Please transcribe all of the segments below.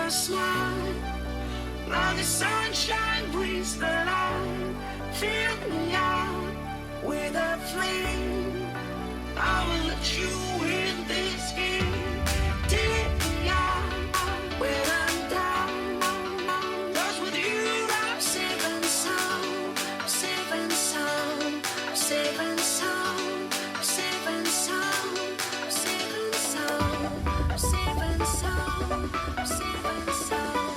your smile. Now the sunshine brings the light. Fill me out with a flame. I will let you in this game. Take me out when I'm down. 'Cause with you I'm safe and sound. I'm safe and sound. I'm safe and sound. I'm safe and sound. I'm safe and sound. I'm safe and sound.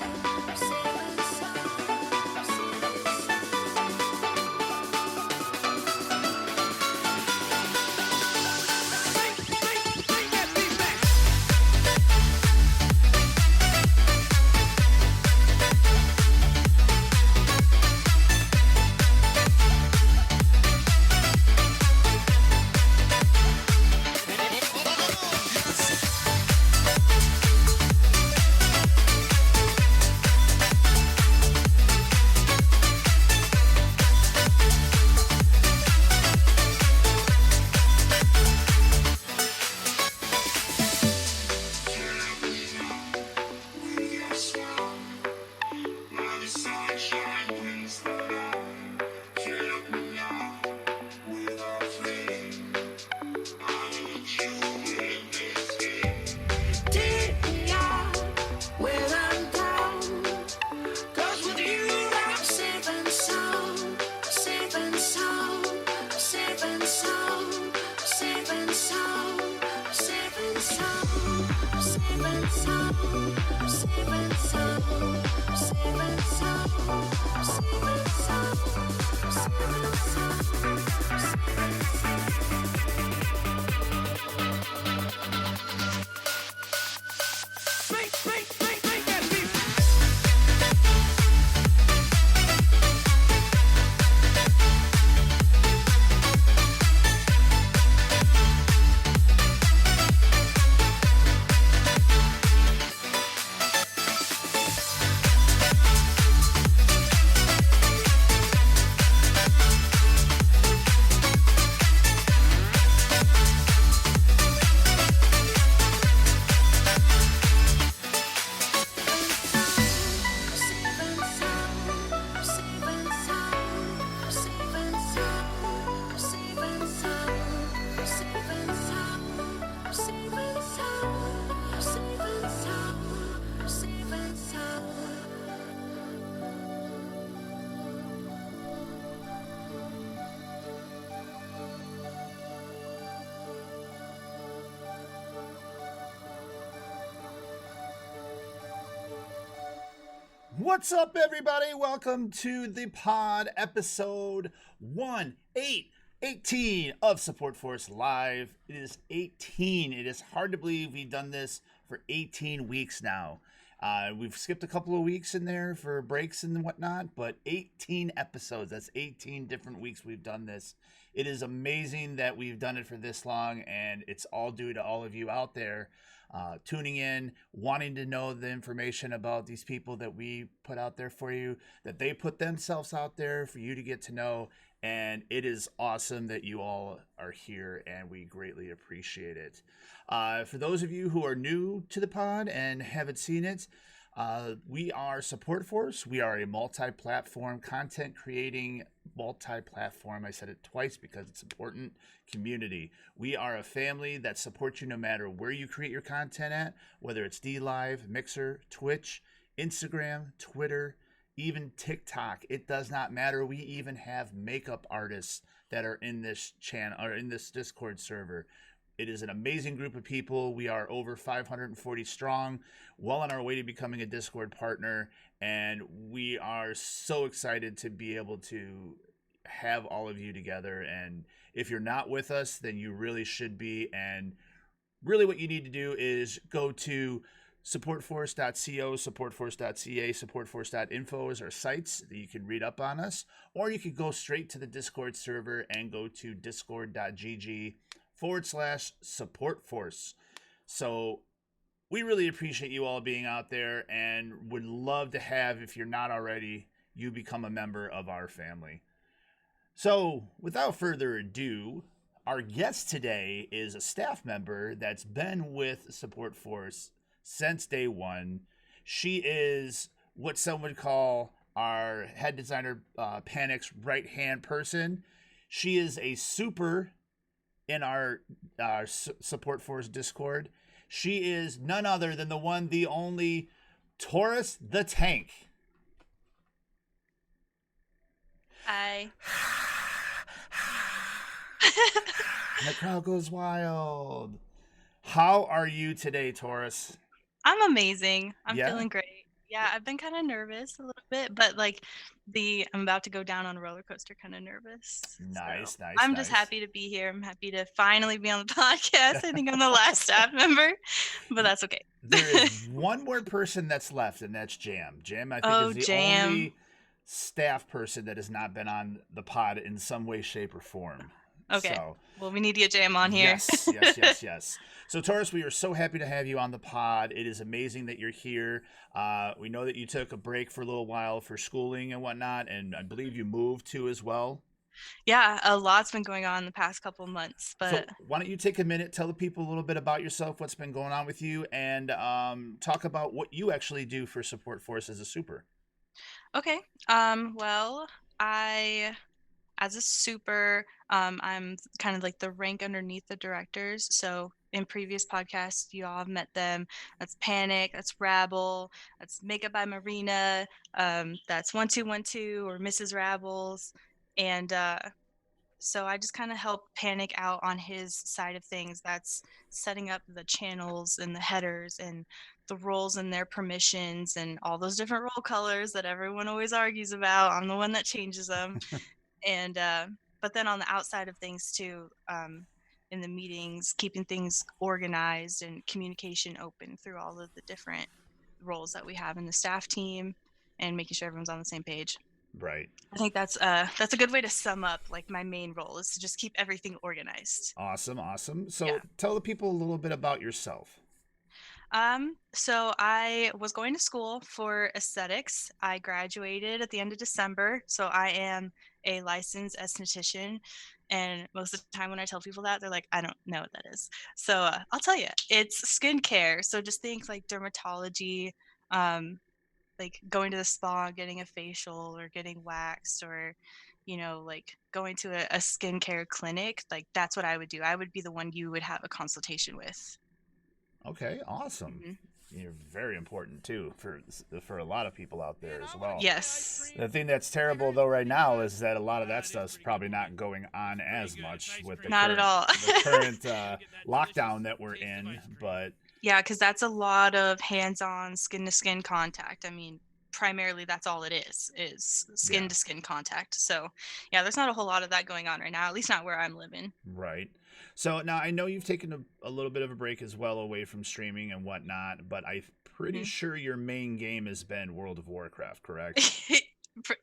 I'm safe and sound. I'm safe and sound. I'm safe and What's up, everybody? Welcome to the pod, episode 18 of Supforce Live. It is 18. It is hard to believe we've done this for 18 weeks now. We've skipped a couple of weeks in there for breaks and whatnot, but 18 episodes. That's 18 different weeks we've done this. It is amazing that we've done it for this long, and it's all due to all of you out there tuning in, wanting to know the information about these people that we put out there for you, that they put themselves out there for you to get to know. And it is awesome that you all are here, and we greatly appreciate it. For those of you who are new to the pod and haven't seen it, we are Supforce. We are a multi-platform content creating multi-platform. I said it twice because it's important. Community. We are a family that supports you no matter where you create your content at, whether it's DLive, Mixer, Twitch, Instagram, Twitter, even TikTok. It does not matter. We even have makeup artists that are in this channel or in this Discord server. It is an amazing group of people. We are over 540 strong, well on our way to becoming a Discord partner, and we are so excited to be able to have all of you together. And if you're not with us, then you really should be. And really what you need to do is go to supportforce.co, supportforce.ca, supportforce.info is our sites that you can read up on us, or you could go straight to the Discord server and go to discord.gg/supportforce. So we really appreciate you all being out there and would love to have, if you're not already, you become a member of our family. So without further ado, our guest today is a staff member that's been with Supforce since day one. She is what some would call our head designer Panic's right hand person. She is a super in our support force Discord. She is none other than the one, the only Taurus the Tank. Hi. The crowd goes wild. How are you today, Taurus? I'm amazing. I'm Yeah? feeling great. Yeah, I've been kind of nervous a little bit, but like I'm about to go down on a roller coaster, kind of nervous. Nice, So nice, I'm nice. just happy to be here. I'm happy to finally be on the podcast. I think I'm the last staff member, but that's okay. There is one more person that's left, and that's Jam. Jam, I think, is the Jam. only staff person that has not been on the pod in some way, shape, or form. Okay. So, well, we need to get Jam on here. Yes. So, Taurus, we are so happy to have you on the pod. It is amazing that you're here. We know that you took a break for a little while for schooling and whatnot, and I believe you moved too as well. Yeah, a lot's been going on the past couple of months. But so why don't you take a minute, tell the people a little bit about yourself, what's been going on with you, and talk about what you actually do for Support Force as a super. Okay. Well, as a super, I'm kind of like the rank underneath the directors. So in previous podcasts, you all have met them. That's Panic, that's Rabble, that's Makeup by Marina, that's 1212 or Mrs. Rabbles. And so I just kind of help Panic out on his side of things. That's setting up the channels and the headers and the roles and their permissions and all those different role colors that everyone always argues about. I'm the one that changes them. And but then on the outside of things too, in the meetings, keeping things organized and communication open through all of the different roles that we have in the staff team and making sure everyone's on the same page. Right. I think that's a good way to sum up like my main role is to just keep everything organized. Awesome. So tell the people a little bit about yourself. So I was going to school for aesthetics. I graduated at the end of December. So I am a licensed esthetician. And most of the time when I tell people that, they're like, I don't know what that is. So I'll tell you, it's skincare. So just think like dermatology, like going to the spa, getting a facial or getting waxed or, like going to a skincare clinic. Like that's what I would do. I would be the one you would have a consultation with. Okay, awesome. Mm-hmm. You're very important too for a lot of people out there as well. Yes. The thing that's terrible though right now is that a lot of that stuff's probably not going on as much with the current lockdown that we're in. But yeah, because that's a lot of hands-on skin-to-skin contact. I mean, primarily that's all it is skin-to-skin contact. So yeah, there's not a whole lot of that going on right now, at least not where I'm living. Right. So now I know you've taken a little bit of a break as well away from streaming and whatnot, but I'm pretty sure your main game has been World of Warcraft, correct?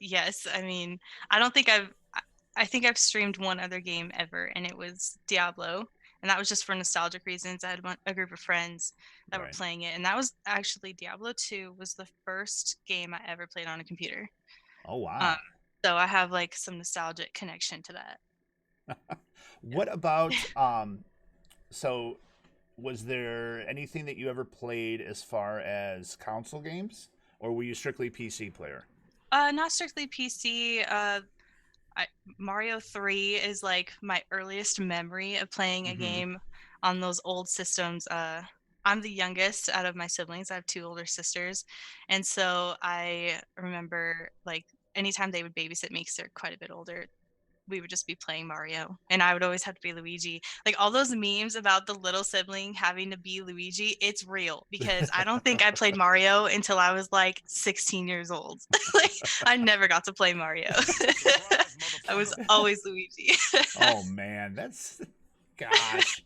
Yes. I mean, I think I've streamed one other game ever, and it was Diablo. And that was just for nostalgic reasons. I had a group of friends that were playing it. And that was actually Diablo 2 was the first game I ever played on a computer. Oh, wow. So I have like some nostalgic connection to that. What about, so was there anything that you ever played as far as console games? Or were you strictly PC player? Not strictly PC. Mario 3 is like my earliest memory of playing a game on those old systems. I'm the youngest out of my siblings. I have 2 older sisters. And so I remember like anytime they would babysit me because they're quite a bit older, we would just be playing Mario and I would always have to be Luigi. Like all those memes about the little sibling having to be Luigi, it's real because I don't think I played Mario until I was like 16 years old. Like I never got to play Mario. I was always Luigi. Oh man, that's gosh.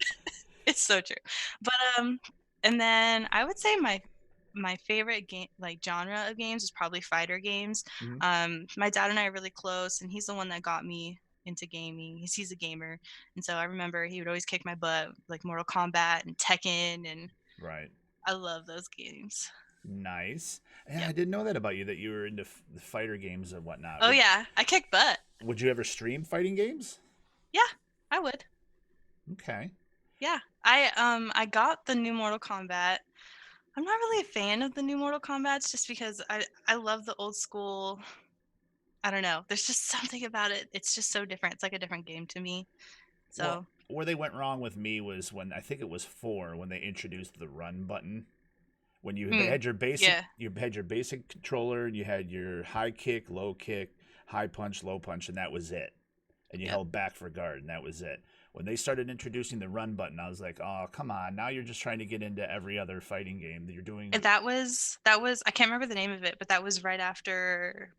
It's so true. But and then I would say my favorite game like genre of games is probably fighter games. My dad and I are really close and he's the one that got me into gaming. He's a gamer. And so I remember he would always kick my butt like Mortal Kombat and Tekken and I love those games. Nice. Yeah, I didn't know that about you, that you were into the fighter games and whatnot. Oh yeah, I kick butt. Would you ever stream fighting games? Yeah, I would. Okay. Yeah, I got the new Mortal Kombat I'm not really a fan of the new Mortal Kombat's just because I love the old school. I don't know. There's just something about it. It's just so different. It's like a different game to me. Well, So, where they went wrong with me was when I think it was 4 when they introduced the run button. When you they had yeah, you had your basic controller, and you had your high kick, high punch, low punch, and that was it. And you yep. held back for guard, and that was it. When they started introducing the run button, I was like, "Oh, come on! Now you're just trying to get into every other fighting game that you're doing." And that was I can't remember the name of it, but that was right after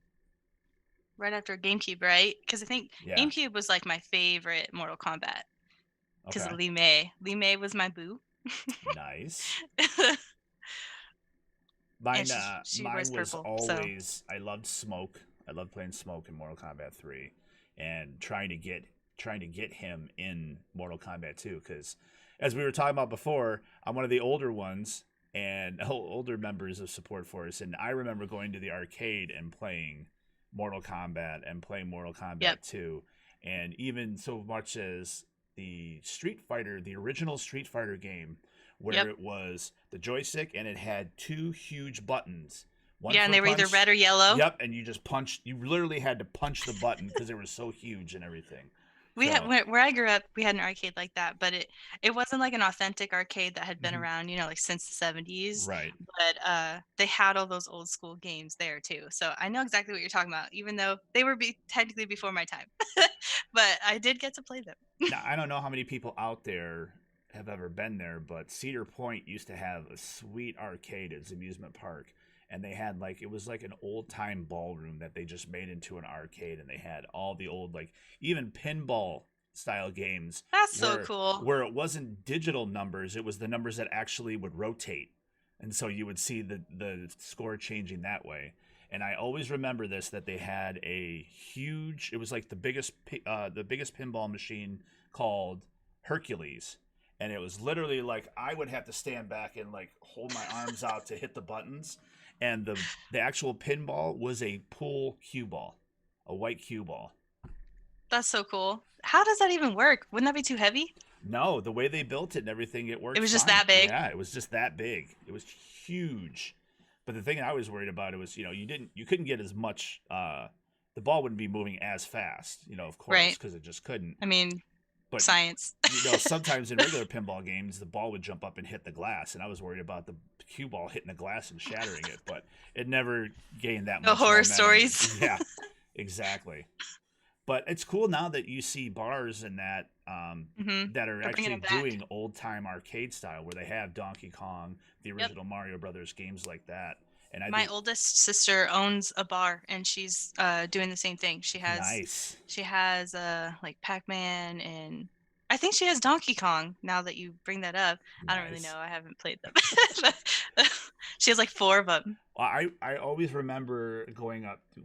GameCube, right? Because I think Yeah. GameCube was like my favorite Mortal Kombat because of Okay. Lee May. Lee May was my boo, Nice. and Mine, she wears mine was purple. So always. I loved Smoke. I loved playing Smoke in Mortal Kombat 3, and trying to get him in Mortal Kombat 2. Because, as we were talking about before, I'm one of the older ones and older members of Support Force, and I remember going to the arcade and playing Mortal Kombat and playing Mortal yep, Kombat 2, and even so much as the original Street Fighter game, yep, where it was the joystick and it had 2 huge buttons, one yeah, and for they were either punch. red or yellow. Yep, and you just punched. You literally had to punch the button because they were so huge and everything. We had So where I grew up, we had an arcade like that, but it wasn't like an authentic arcade that had been mhm, around, like since the 70s. right. But they had all those old school games there too. So I know exactly what you're talking about, even though they were technically before my time. But I did get to play them. Now I don't know how many people out there have ever been there, but Cedar Point used to have a sweet arcade at its amusement park, and they had like it was like an old time ballroom that they just made into an arcade, and they had all the old like even pinball style games That's so where cool. where it wasn't digital numbers, it was the numbers that actually would rotate, and so you would see the score changing that way. And I always remember this that they had a huge. It was like the biggest pinball machine called Hercules, and it was literally like I would have to stand back and like hold my arms out to hit the buttons, and the actual pinball was a pool cue ball, a white cue ball. That's so cool. How does that even work? Wouldn't that be too heavy? No, the way they built it and everything, it It worked was just fine. that big. Yeah, it was just that big. It was huge. But the thing I was worried about it was, you couldn't get as much. The ball wouldn't be moving as fast, of course, Right. because it just couldn't. I mean, But science. sometimes in regular pinball games, the ball would jump up and hit the glass, and I was worried about the cue ball hitting the glass and shattering it. But it never gained that No much horror momentum. stories. Yeah, exactly. But it's cool now that you see bars and that that are They're bringing actually it back. doing old time arcade style, where they have Donkey Kong, the Yep. original Mario Brothers games like that. And I My think oldest sister owns a bar, and she's doing the same thing. She has nice. like Pac-Man, and I think she has Donkey Kong. Now that you bring that up, I don't really Nice. know. I haven't played them. She has like 4 of them. Well, I always remember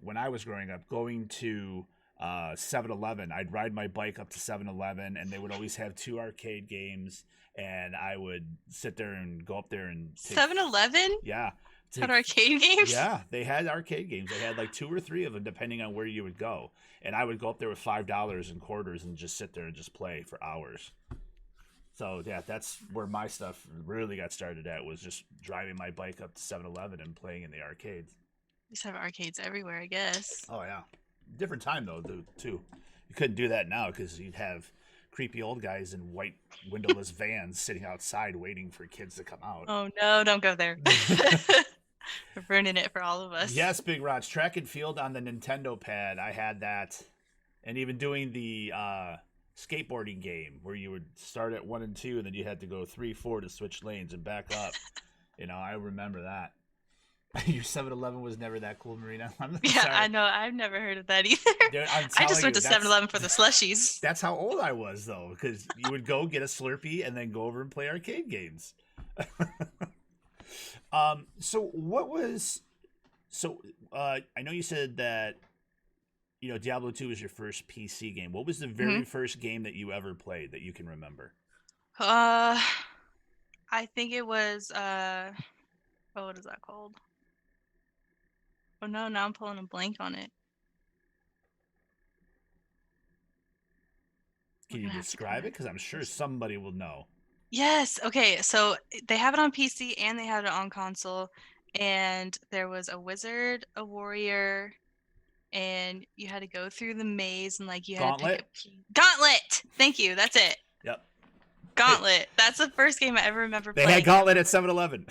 when I was growing up, going to 7-Eleven. I'd ride my bike up to 7-Eleven, and they would always have 2 arcade games, and I would sit there and go up there and 7-Eleven yeah. had arcade games. Yeah, they had arcade games. They had like 2 or 3 of them, depending on where you would go. And I would go up there with $5 and quarters and just sit there and just play for hours. So yeah, that's where my stuff really got started at, was just driving my bike up to 7-Eleven and playing in the arcades. We just have arcades everywhere, I guess. Oh yeah, different time though, too. You couldn't do that now because you'd have creepy old guys in white windowless vans sitting outside waiting for kids to come out. Oh no, don't go there. We're ruining it for all of us. Yes, Big Rods. Track and field on the Nintendo pad. I had that. And even doing the skateboarding game where you would start at 1 and 2 and then you had to go 3, 4 to switch lanes and back up. I remember that. Your 7-Eleven was never that cool, Marina. Yeah, sorry. I know. I've never heard of that either. Dude, I just went to 7-Eleven for the slushies. That's how old I was, though, because you would go get a Slurpee and then go over and play arcade games. So what was... So I know you said that Diablo 2 was your first PC game. What was the very first game that you ever played that you can remember? I think it was what is that called? Oh no, now I'm pulling a blank on it. Can you describe it? Because I'm sure somebody will know. Yes. Okay. So they have it on PC and they had it on console. And there was a wizard, a warrior, and you had to go through the maze and like you had to pick Gauntlet? up Gauntlet. Thank you. That's it. Yep. Gauntlet. That's the first game I ever remember They playing. had Gauntlet at 7-Eleven.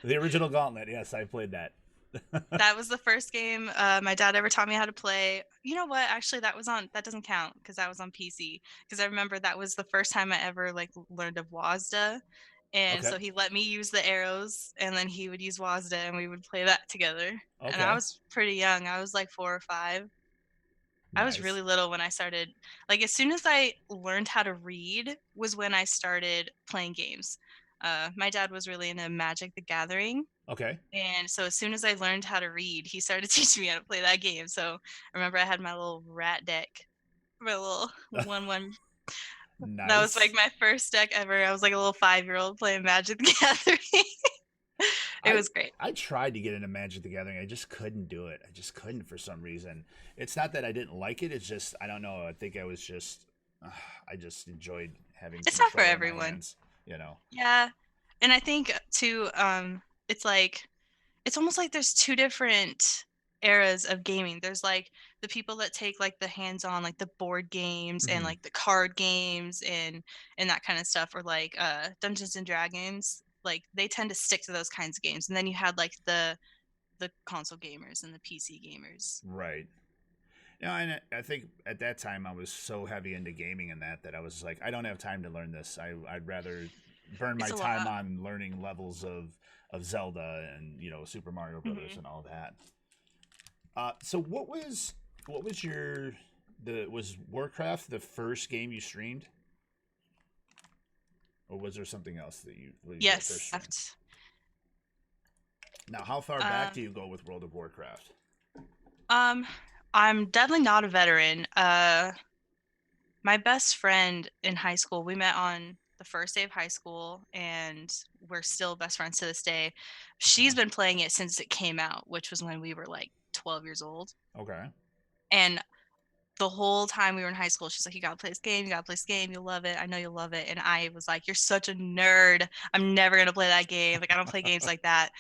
The original Gauntlet. Yes, I played that. That was the first game my dad ever taught me how to play. You know what? Actually, that doesn't count because that was on PC. Because I remember that was the first time I ever like learned of WASD. And Okay. so he let me use the arrows, and then he would use WASD, and we would play that together. And I Okay. was pretty young. I was like 4 or 5. I was Nice. really little when I started. Like as soon as I learned how to read was when I started playing games. My dad was really into Magic the Gathering. Okay. And so as soon as I learned how to read, he started teaching me how to play that game. So I remember I had my little rat deck, my little 1/1. Nice. That was like my first deck ever. I was like a little 5-year-old playing Magic the Gathering. It was great. I tried to get into Magic the Gathering. I just couldn't do it. I just couldn't for some reason. It's not that I didn't like it. It's just I don't know. I think I was just I just enjoyed having. It's not for control of my everyone. hands, you know. Yeah. And I think too, it's like it's almost like there's two different eras of gaming. There's like the people that take like the hands-on, like the board games and Mhm. like the card games and that kind of stuff, or like Dungeons and Dragons. Like they tend to stick to those kinds of games. And then you had like the console gamers and the PC gamers. Right. And I think at that time I was so heavy into gaming and that I was like, I don't have time to learn this. I'd rather burn my It's a time lot. on learning levels of Zelda and Super Mario Brothers and all that. So what was your was Warcraft the first game you streamed, or was there something else that you Yes. first streamed? Now, how far back do you go with World of Warcraft? I'm definitely not a veteran. My best friend in high school, we met on the first day of high school, and we're still best friends to this day. She's been playing it since it came out, which was when we were like 12 years old. Okay. And the whole time we were in high school, she's like, you gotta play this game, you'll love it, I know you'll love it. And I was like, you're such a nerd, I'm never gonna play that game, like I don't play games like that.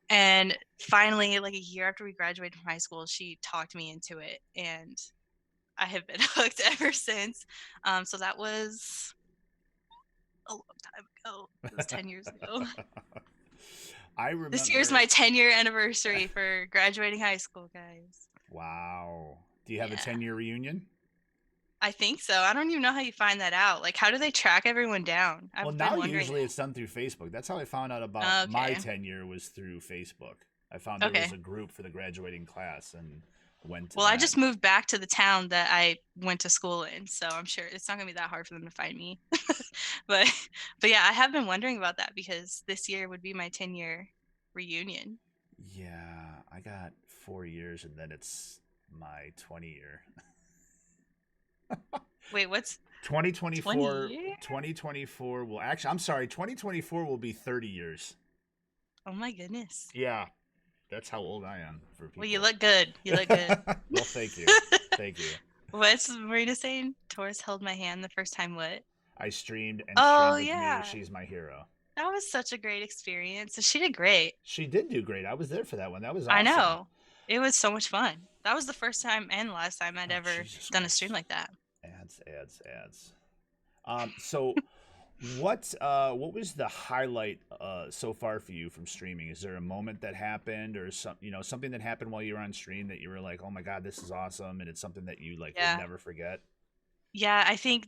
And finally, like a year after we graduated from high school, she talked me into it, and I have been hooked ever since. So that was a long time ago. It was 10 years ago. I remember This year's my 10-year anniversary for graduating high school, guys. Wow. Do you have a 10-year reunion? I think so. I don't even know how you find that out. Like, how do they track everyone down? Well, now usually it's done through Facebook. That's how I found out about my tenure, was through Facebook. I found there was a group for the graduating class and went to Well, I just moved back to the town that I went to school in, so I'm sure it's not going to be that hard for them to find me. but yeah, I have been wondering about that because this year would be my 10-year reunion. Yeah, I got 4 years and then it's my 20-year. Wait, what's 2024? 2024 will actually, I'm sorry, 2024 will be 30 years. Oh my goodness. Yeah. That's how old I am for people. Well, you look good. You look good. Well, thank you. Thank you. What's Marina saying? Taurus held my hand the first time what? I streamed and streamed with me. She's my hero. That was such a great experience. She did great. She did do great. I was there for that one. That was awesome. I know. It was so much fun. That was the first time and last time I'd ever done a stream like that. Ads. So what was the highlight so far for you from streaming? Is there a moment that happened, or something that happened while you were on stream that you were like, oh my god, this is awesome, and it's something that you would never forget? Yeah, I think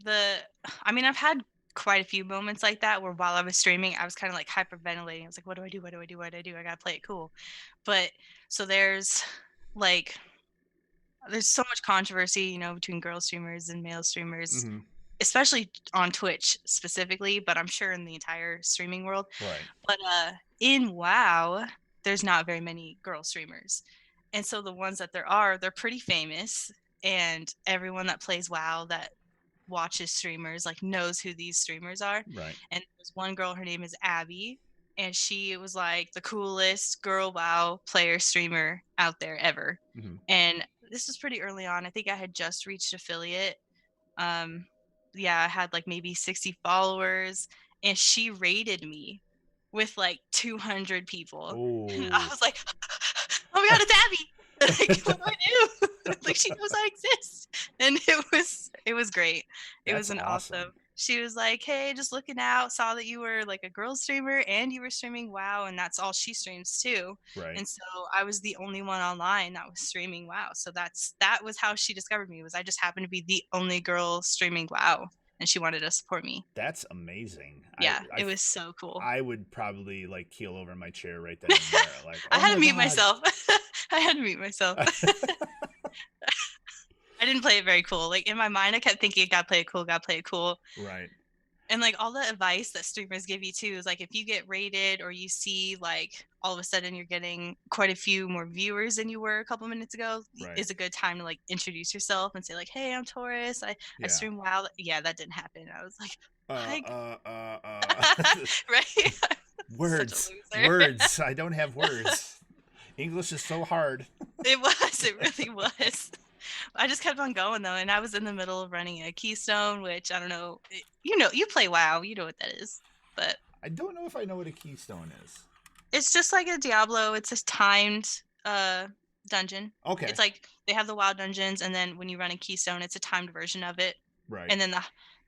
I've had quite a few moments like that where while I was streaming, I was kind of like hyperventilating. I was like, what do I do? What do I do? What do I do? I gotta play it cool. But so there's so much controversy, between girl streamers and male streamers. Mm-hmm. Especially on Twitch specifically, but I'm sure in the entire streaming world. Right. But in WoW, there's not very many girl streamers. And so the ones that there are, they're pretty famous. And everyone that plays WoW that watches streamers knows who these streamers are. Right. And there's one girl, her name is Abby. And she was like the coolest girl WoW player streamer out there ever. Mm-hmm. And this was pretty early on. I think I had just reached affiliate. I had like maybe 60 followers, and she rated me with like 200 people. And I Oh. was like, oh my god, it's Abby. Like, what do I do? Like, she knows I exist. And it was great. It That's was an awesome. awesome. She was like, hey, just looking out, saw that you were like a girl streamer and you were streaming WoW, and that's all she streams too. Right. And so I was the only one online that was streaming WoW. So that was how she discovered me, was I just happened to be the only girl streaming WoW, and she wanted to support me. That's amazing. Yeah, it was so cool. I would probably like keel over in my chair right then and there. Like, I oh had my to mute God. myself. I had to mute myself. I didn't play it very cool. Like, in my mind, I kept thinking, gotta play it cool. Right. And like all the advice that streamers give you too is like, if you get rated or you see like all of a sudden you're getting quite a few more viewers than you were a couple minutes ago, Right. is a good time to like introduce yourself and say like, hey, I'm Taurus. I stream WoW. Yeah, that didn't happen. I was like, right? Words. Words. I don't have words. English is so hard. It really was. I just kept on going though, and I was in the middle of running a keystone, which I don't know. You play WoW, you know what that is, but I don't know if I know what a keystone is. it's just like a Diablo. It's a timed dungeon. Okay. It's like they have the WoW dungeons, and then when you run a keystone, it's a timed version of it. Right. And then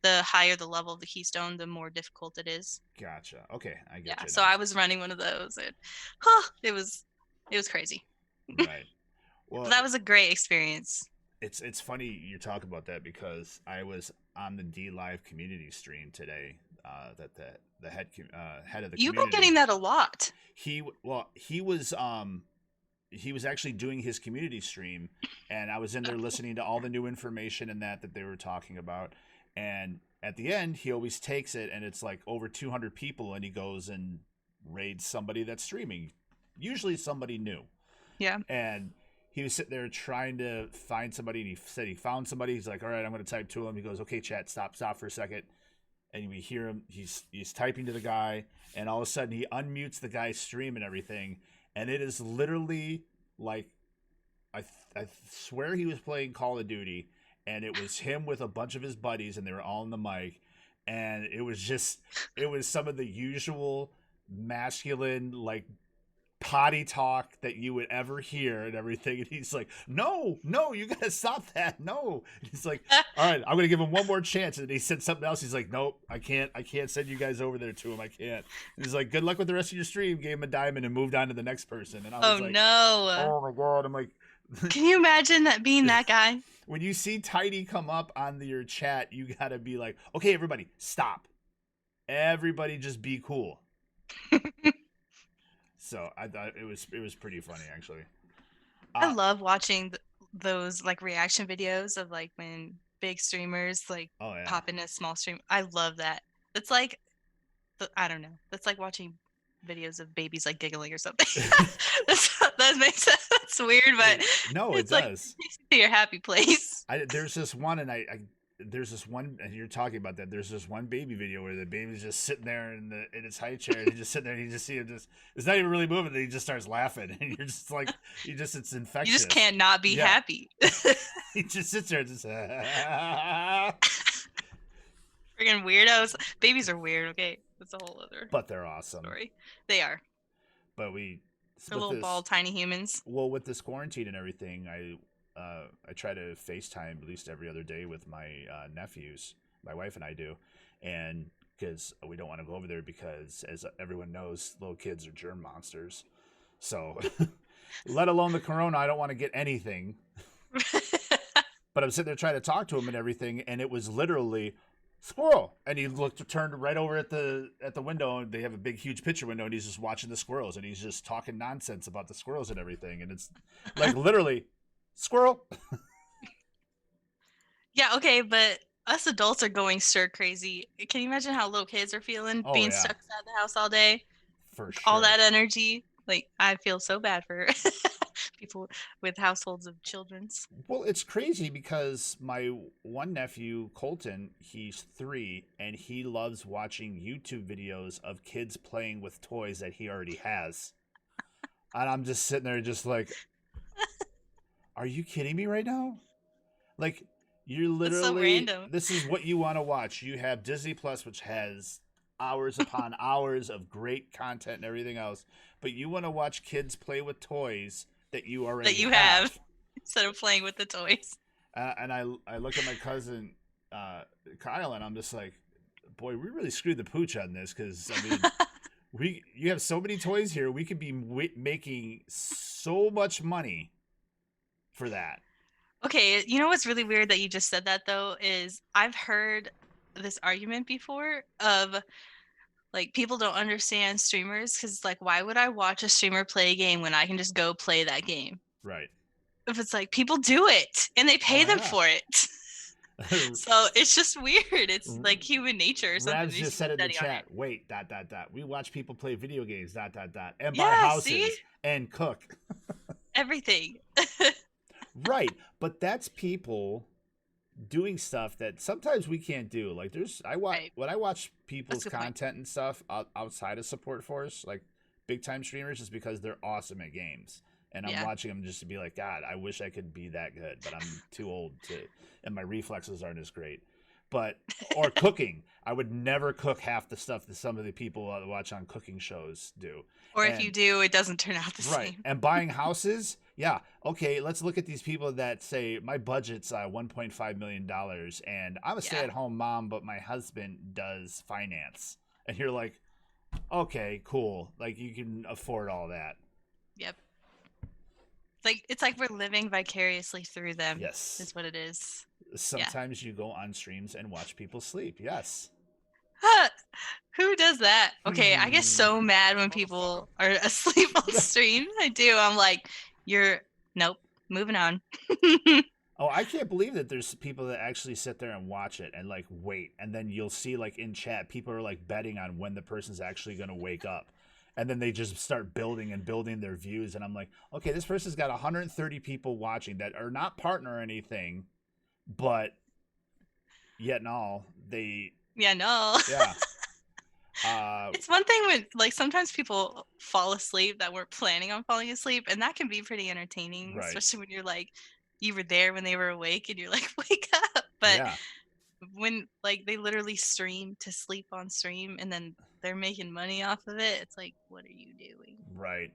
the higher the level of the keystone, the more difficult it is. Gotcha. Okay, I get you. So I was running one of those, and it was crazy. Right. Well, that was a great experience. It's funny you talk about that, because I was on the D Live community stream today. That the head of the community. You've been getting that a lot. He was actually doing his community stream, and I was in there listening to all the new information and that they were talking about. And at the end, he always takes it, and it's like over 200 people, and he goes and raids somebody that's streaming, usually somebody new. Yeah. And he was sitting there trying to find somebody, and he said he found somebody. He's like, all right, I'm going to type to him. He goes, okay, chat, stop for a second. And we hear him. He's typing to the guy, and all of a sudden he unmutes the guy's stream and everything. And it is literally like, I swear he was playing Call of Duty, and it was him with a bunch of his buddies, and they were all on the mic. And it was some of the usual masculine, like, potty talk that you would ever hear and everything. And he's like, no, you gotta stop that. No. And he's like, all right, I'm gonna give him one more chance. And he said something else. He's like, nope, I can't send you guys over there to him. I can't. And he's like, good luck with the rest of your stream. Gave him a diamond and moved on to the next person. And I was like, no. Oh my God. I'm like, can you imagine that being that guy? When you see Tidy come up on your chat, you gotta be like, okay, everybody, stop. Everybody just be cool. So I thought it was pretty funny, actually. I love watching those like reaction videos of like when big streamers like pop in a small stream. I love that. It's like, I don't know. That's like watching videos of babies like giggling or something. That makes sense. It's weird, but no, it does. Like, it takes you to your happy place. There's this one, and there's this one, and you're talking about that. There's this one baby video where the baby's just sitting there in his high chair, and he's just sitting there, and you just see him it's not even really moving, and he just starts laughing, and you're just like, it's infectious. You just can't not be happy. He just sits there and just friggin' weirdos. Babies are weird, okay? That's a whole other but they're awesome. Story. They are. But they're little bald tiny humans. Well, with this quarantine and everything, I try to FaceTime at least every other day with my nephews. My wife and I do, and because we don't want to go over there because, as everyone knows, little kids are germ monsters. So, let alone the corona, I don't want to get anything. But I'm sitting there trying to talk to him and everything, and it was literally squirrel, and he turned right over at the window, and they have a big huge picture window, and he's just watching the squirrels, and he's just talking nonsense about the squirrels and everything, and it's like literally squirrel. Yeah, okay, but us adults are going stir crazy. Can you imagine how little kids are feeling being stuck inside the house all day? For sure. All that energy. Like, I feel so bad for people with households of children's. Well, it's crazy because my one nephew, Colton, he's 3, and he loves watching YouTube videos of kids playing with toys that he already has. And I'm just sitting there just like, are you kidding me right now? Like, You're It's so literally, random. this is what you want to watch. You have Disney Plus, which has hours upon hours of great content and everything else, but you want to watch kids play with toys that you already That you have have. instead of playing with the toys. And I look at my cousin Kyle, and I'm just like, boy, we really screwed the pooch on this, because I mean, you have so many toys here. We could be making so much money for that. Okay, you know what's really weird that you just said that though is I've heard this argument before of like people don't understand streamers because like why would I watch a streamer play a game when I can just go play that game? Right. If it's like people do it and they pay them yeah. for it. So it's just weird. It's like human nature or something. Ravs just said in the chat, wait, ... We watch people play video games, ... And buy houses see? and cook. Everything. Right. But that's people doing stuff that sometimes we can't do. Like when I watch people's content and stuff outside of Supforce, like big time streamers, is because they're awesome at games. And I'm watching them just to be like, God, I wish I could be that good, but I'm too old to, and my reflexes aren't as great. But, or cooking. I would never cook half the stuff that some of the people that watch on cooking shows do. Or if you do, it doesn't turn out the same. And buying houses, yeah. Okay, let's look at these people that say, my budget's $1.5 million, and I'm a stay-at-home mom, but my husband does finance. And you're like, okay, cool. Like, you can afford all that. Yep. It's like we're living vicariously through them. Yes. Is what it is. Sometimes you go on streams and watch people sleep. Yes. Who does that? Okay, I get so mad when people are asleep on stream. I do. I'm like, nope, moving on. Oh, I can't believe that there's people that actually sit there and watch it and like wait. And then you'll see like in chat, people are like betting on when the person's actually going to wake up. And then they just start building their views. And I'm like, okay, this person's got 130 people watching that are not partner or anything, but yet and all, they... Yeah, no. Yeah. It's one thing when like sometimes people fall asleep that weren't planning on falling asleep, and that can be pretty entertaining, right. Especially when you're like, you were there when they were awake and you're like, wake up. But when like they literally stream to sleep on stream and then they're making money off of it, it's like, what are you doing? Right.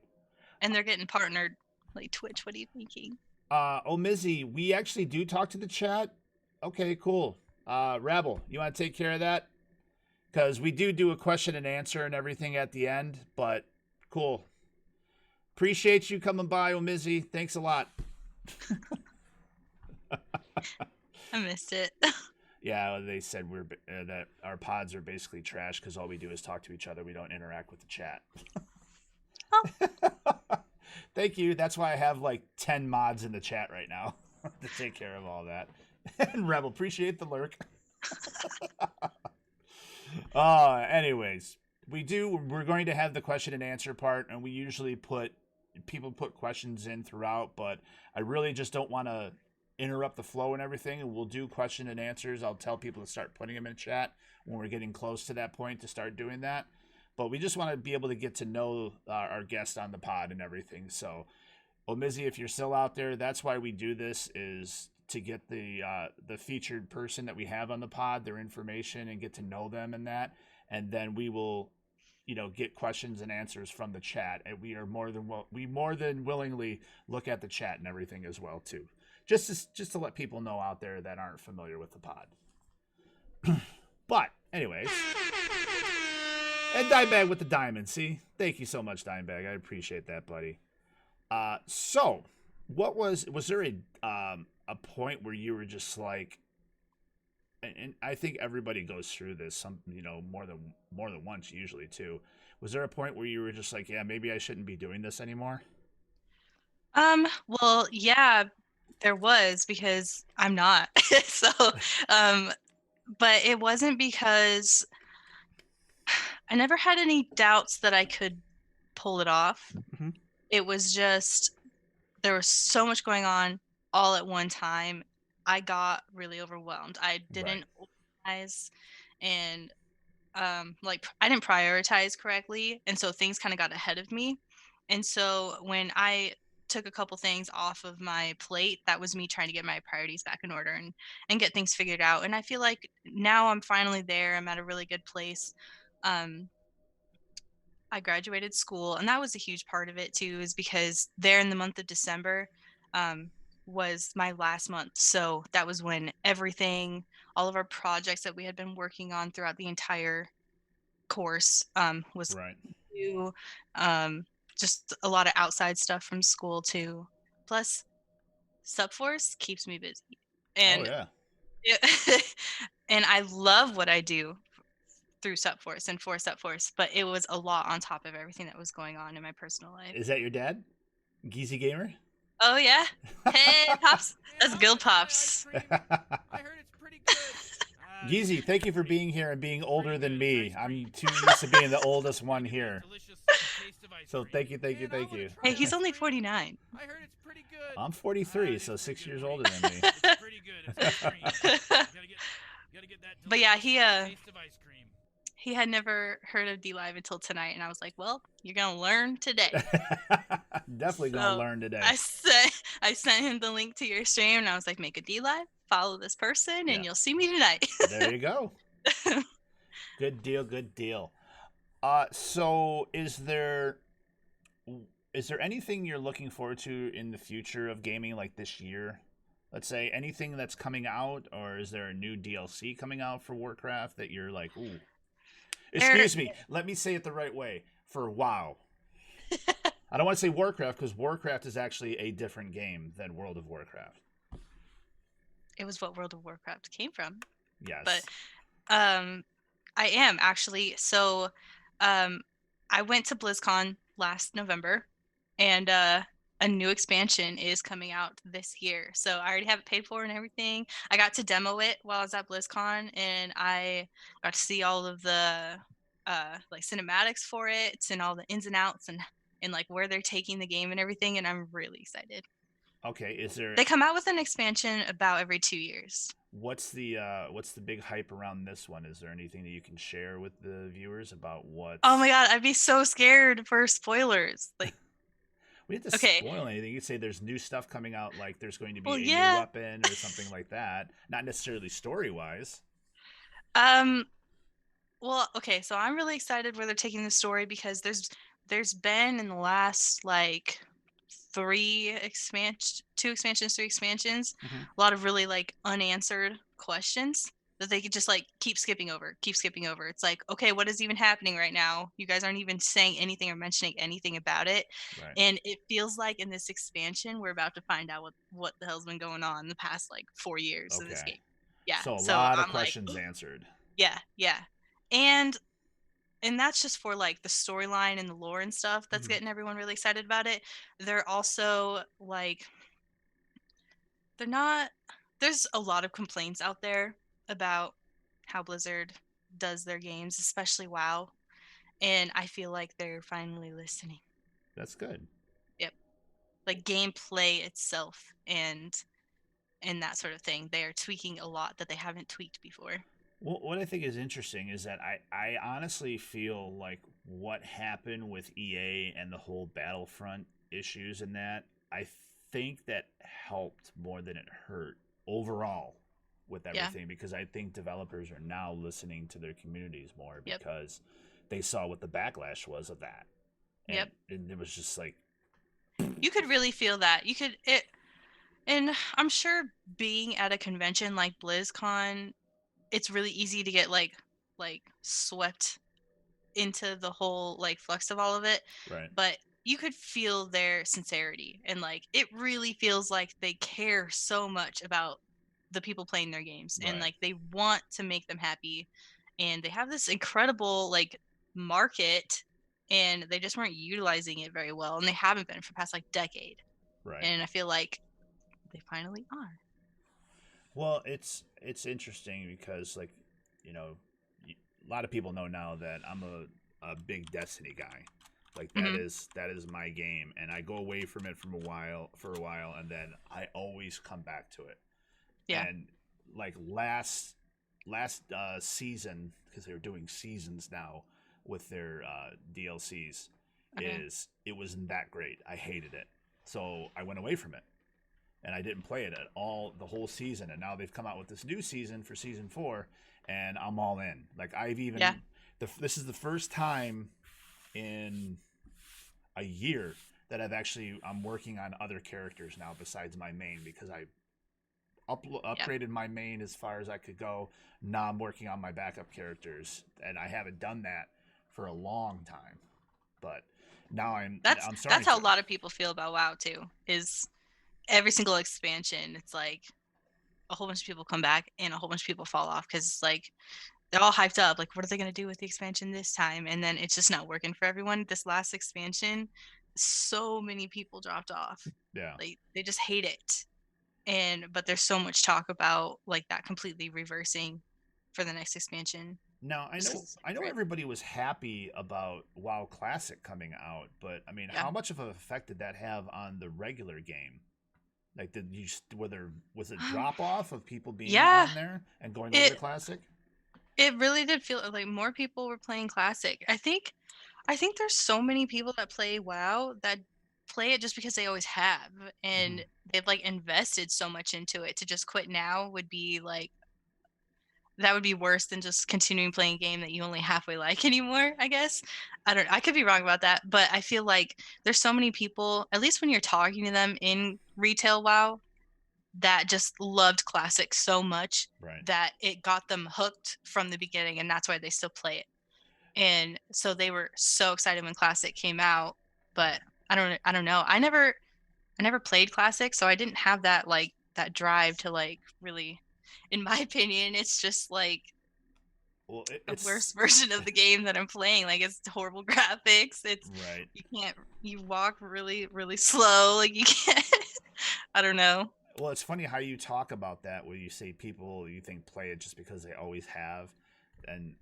And they're getting partnered. Like, Twitch, what are you thinking? Mizzy, we actually do talk to the chat. Okay, cool. Rabble, you want to take care of that? Because we do a question and answer and everything at the end, but cool. Appreciate you coming by, Mizzy. Thanks a lot. I missed it. Yeah, they said that our pods are basically trash because all we do is talk to each other. We don't interact with the chat. Oh. Thank you. That's why I have like 10 mods in the chat right now to take care of all that. And Rebel, appreciate the lurk. Anyways, we're going to have the question and answer part, and we usually people put questions in throughout, but I really just don't want to interrupt the flow and everything, and we'll do question and answers. I'll tell people to start putting them in chat when we're getting close to that point to start doing that. But we just want to be able to get to know our guest on the pod and everything. So, Mizzy, if you're still out there, that's why we do this, is to get the featured person that we have on the pod, their information, and get to know them and that. And then we will, get questions and answers from the chat. And we are more than willingly look at the chat and everything as well too. Just to let people know out there that aren't familiar with the pod. But anyways, and Dimebag with the diamond. See, thank you so much, Dimebag. I appreciate that, buddy. So what was there a point where you were just like, and I think everybody goes through this, more than once usually too. Was there a point where you were just like, yeah, maybe I shouldn't be doing this anymore? Well, yeah, there was, because I'm not. So, but it wasn't because I never had any doubts that I could pull it off. Mm-hmm. It was just, there was so much going on all at one time. I got really overwhelmed. I didn't organize, and I didn't prioritize correctly. And so things kind of got ahead of me. And so when I took a couple things off of my plate. That was me trying to get my priorities back in order and get things figured out. And I feel like now I'm finally there. I'm at a really good place. Um, I graduated school, and that was a huge part of it too, is because there in the month of December um, was my last month. So that was when everything, all of our projects that we had been working on throughout the entire course was Right. due. Um, just a lot of outside stuff from school too. Plus, Supforce keeps me busy, Oh and yeah. and I love what I do through Supforce and for Supforce, but it was a lot on top of everything that was going on in my personal life. Is that your dad, Geezy Gamer? Oh yeah, hey pops, that's Guild Pops. I heard it's pretty good. Geezy, thank you for being here and being older than me. I'm too used to being the oldest one here. So thank you. Hey, he's only 49. I heard it's pretty good. I'm 43, so 6 years older than me. It's pretty good. It's ice cream. Gotta get that But yeah, taste of ice cream. he had never heard of D-Live until tonight, and I was like, well, you're gonna learn today. Definitely gonna learn today. I sent him the link to your stream, and I was like, make a D-Live, follow this person, and you'll see me tonight. There you go. Good deal. So is there anything you're looking forward to in the future of gaming, like this year? Let's say anything that's coming out, or is there a new DLC coming out for Warcraft that you're like, ooh? Excuse me, let me say it the right way. For WoW. I don't want to say Warcraft, because Warcraft is actually a different game than World of Warcraft. It was what World of Warcraft came from. Yes. But I am actually. So I went to BlizzCon last November, and a new expansion is coming out this year. So I already have it paid for and everything. I got to demo it while I was at BlizzCon, and I got to see all of the like cinematics for it and all the ins and outs and like where they're taking the game and everything. And I'm really excited. Okay, They come out with an expansion about every 2 years. What's the big hype around this one? Is there anything that you can share with the viewers about what? Oh my god, I'd be so scared for spoilers. Like, we didn't spoil anything. You could say there's new stuff coming out, like there's going to be a new weapon or something like that. Not necessarily story wise. Well, okay, so I'm really excited where they're taking the story, because there's been in the last like 3 expansions, a lot of really like unanswered questions that they could just like keep skipping over. It's like, okay, what is even happening right now? You guys aren't even saying anything or mentioning anything about it. Right. And it feels like in this expansion we're about to find out what the hell's been going on the past like 4 years of this game. Yeah. So a lot of questions answered. Yeah. And that's just for like the storyline and the lore and stuff that's getting everyone really excited about it. They're also like, there's a lot of complaints out there about how Blizzard does their games, especially WoW. And I feel like they're finally listening. That's good. Yep. Like gameplay itself and that sort of thing. They are tweaking a lot that they haven't tweaked before. Well, what I think is interesting is that I honestly feel like what happened with EA and the whole Battlefront issues and that, I think that helped more than it hurt overall with everything, because I think developers are now listening to their communities more because they saw what the backlash was of that. And, and it was just like, you could really feel that. And I'm sure being at a convention like BlizzCon, it's really easy to get like swept into the whole like flux of all of it. Right. But you could feel their sincerity, and like it really feels like they care so much about the people playing their games, and like they want to make them happy, and they have this incredible like market, and they just weren't utilizing it very well, and they haven't been for the past like decade. Right. And I feel like they finally are. Well, it's interesting because, like, you know, a lot of people know now that I'm a big Destiny guy. Like that is my game, and I go away from it for a while, and then I always come back to it. Yeah. And like last season, because they're doing seasons now with their DLCs, it wasn't that great. I hated it. So I went away from it, and I didn't play it at all the whole season. And now they've come out with this new season for season 4, and I'm all in. Like I've even Yeah. This is the first time in a year that I'm working on other characters now besides my main, because I upgraded my main as far as I could go. Now I'm working on my backup characters, and I haven't done that for a long time. But now I'm starting. That's how a lot of people feel about WoW too. Is every single expansion, it's like a whole bunch of people come back and a whole bunch of people fall off because it's like they're all hyped up. Like, what are they gonna do with the expansion this time? And then it's just not working for everyone. This last expansion, so many people dropped off. Yeah. Like they just hate it. But there's so much talk about like that completely reversing for the next expansion. Now I know everybody was happy about WoW Classic coming out, but I mean, how much of an effect did that have on the regular game? Like, was it drop off of people being on there and going over to Classic? It really did feel like more people were playing Classic. I think there's so many people that play WoW that play it just because they always have, and they've like invested so much into it. To just quit now would be like, that would be worse than just continuing playing a game that you only halfway like anymore, I guess. I could be wrong about that, but I feel like there's so many people, at least when you're talking to them in retail WoW, that just loved Classic so much that it got them hooked from the beginning, and that's why they still play it. And so they were so excited when Classic came out, but I don't know. I never played Classic, so I didn't have that like that drive to like really. In my opinion, it's just like the worst version of the game that I'm playing. Like, it's horrible graphics. It's you walk really, really slow. Like you can't. I don't know. Well, it's funny how you talk about that, where you say people you think play it just because they always have, and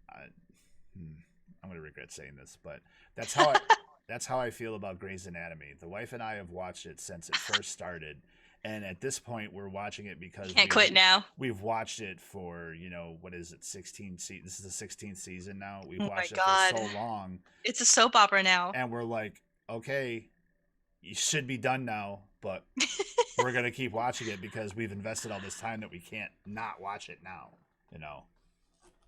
I'm gonna regret saying this, but that's how I feel about Grey's Anatomy. The wife and I have watched it since it first started. And at this point, we're watching it because can't quit now. We've watched it for, what is it, 16 seasons? This is the 16th season now. We've Oh watched it my for God. so long. It's a soap opera now. And we're like, okay, you should be done now, but we're going to keep watching it because we've invested all this time that we can't not watch it now,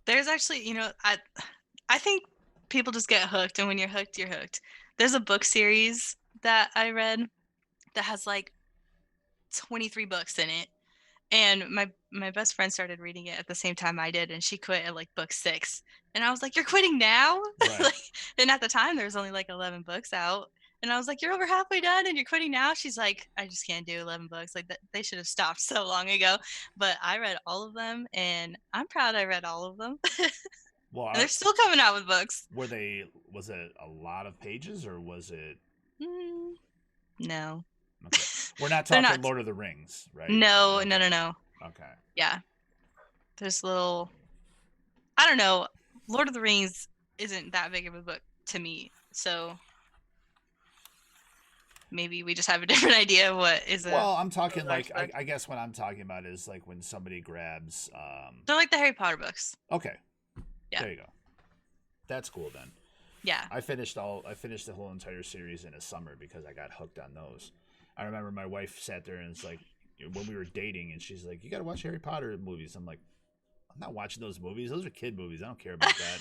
There's actually, I think people just get hooked, and when you're hooked, you're hooked. There's a book series that I read that has like 23 books in it, and my best friend started reading it at the same time I did, and she quit at like book 6, and I was like, you're quitting now? Like, and at the time there was only like 11 books out, and I was like, you're over halfway done and you're quitting now? She's like, I just can't do 11 books. Like, they should have stopped so long ago. But I read all of them, and I'm proud I read all of them. Well, and they're still coming out with books. Was it a lot of pages, or was it no? Okay. We're not talking Lord of the Rings, right? No. Okay. Yeah. There's little, I don't know. Lord of the Rings isn't that big of a book to me. So maybe we just have a different idea of what is Well, I'm talking like, I guess what I'm talking about is like when somebody grabs... They're like the Harry Potter books. Okay. Yeah. There you go. That's cool then. Yeah. I finished the whole entire series in a summer because I got hooked on those. I remember my wife sat there and it's like, when we were dating, and she's like, you got to watch Harry Potter movies. I'm like, I'm not watching those movies. Those are kid movies. I don't care about that.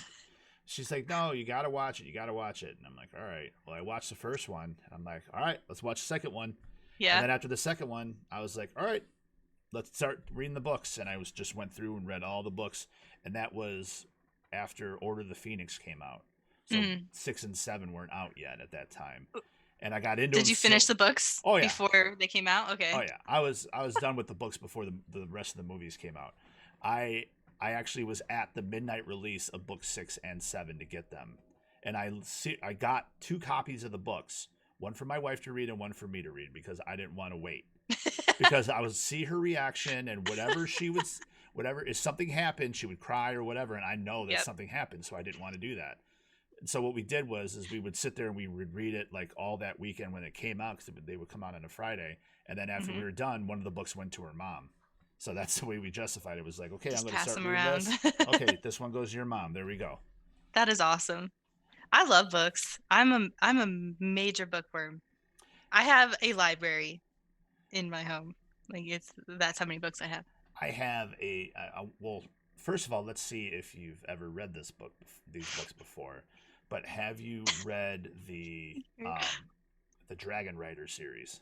She's like, no, you got to watch it. You got to watch it. And I'm like, all right. Well, I watched the first one. And I'm like, all right, let's watch the second one. Yeah. And then after the second one, I was like, all right, let's start reading the books. And I just went through and read all the books. And that was after Order of the Phoenix came out. So 6 and 7 weren't out yet at that time. And I got into. Did you finish the books? Oh yeah. Before they came out? Okay. Oh yeah. I was done with the books before the rest of the movies came out. I actually was at the midnight release of books 6 and 7 to get them, and I got 2 copies of the books, one for my wife to read and one for me to read, because I didn't want to wait, because I would see her reaction, and whatever if something happened, she would cry or whatever, and I know that something happened, so I didn't want to do that. So what we did was we would sit there and we would read it like all that weekend when it came out, because they would come out on a Friday. And then after we were done, one of the books went to her mom. So that's the way we justified it. It was like, okay, just I'm going to start reading this. Okay, this one goes to your mom. There we go. That is awesome. I love books. I'm a major bookworm. I have a library in my home. Like that's how many books I have. I have well. First of all, let's see if you've ever read these books before. But have you read the Dragon Rider series?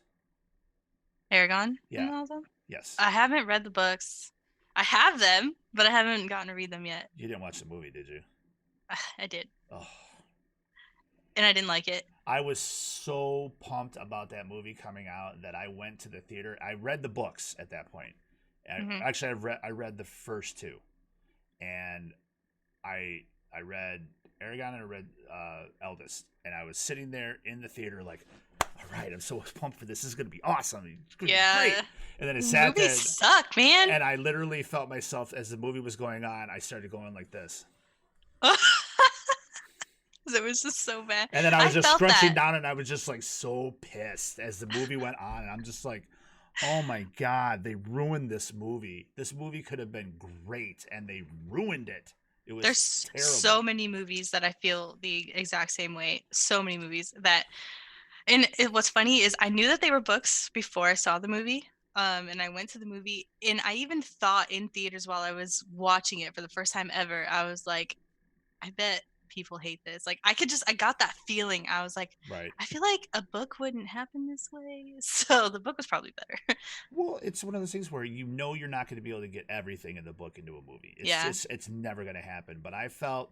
Aragon Yeah. and all of them? Yes. I haven't read the books. I have them, but I haven't gotten to read them yet. You didn't watch the movie, did you? I did. Oh. And I didn't like it. I was so pumped about that movie coming out that I went to the theater. I read the books at that point. Actually, I read the first two, and I read Aragon and I read Eldest, and I was sitting there in the theater like, all right, I'm so pumped for this. This is gonna be awesome. It's gonna be great. And then it sat there. Movies suck, man. And I literally felt myself as the movie was going on. I started going like this. It was just so bad. And then I was just scrunching that. down, and I was just like so pissed as the movie went on. And I'm just like, oh my God, they ruined this movie. This movie could have been great, and they ruined it. It was There's terrible. so many movies that I feel the exact same way. So many movies that, and what's funny is I knew that they were books before I saw the movie. And I went to the movie, and I even thought in theaters while I was watching it for the first time ever, I was like, I bet people hate this. Like I got that feeling. I was like, right. I feel like a book wouldn't happen this way. So the book was probably better. Well, it's one of those things where you know you're not going to be able to get everything in the book into a movie. It's never going to happen. But I felt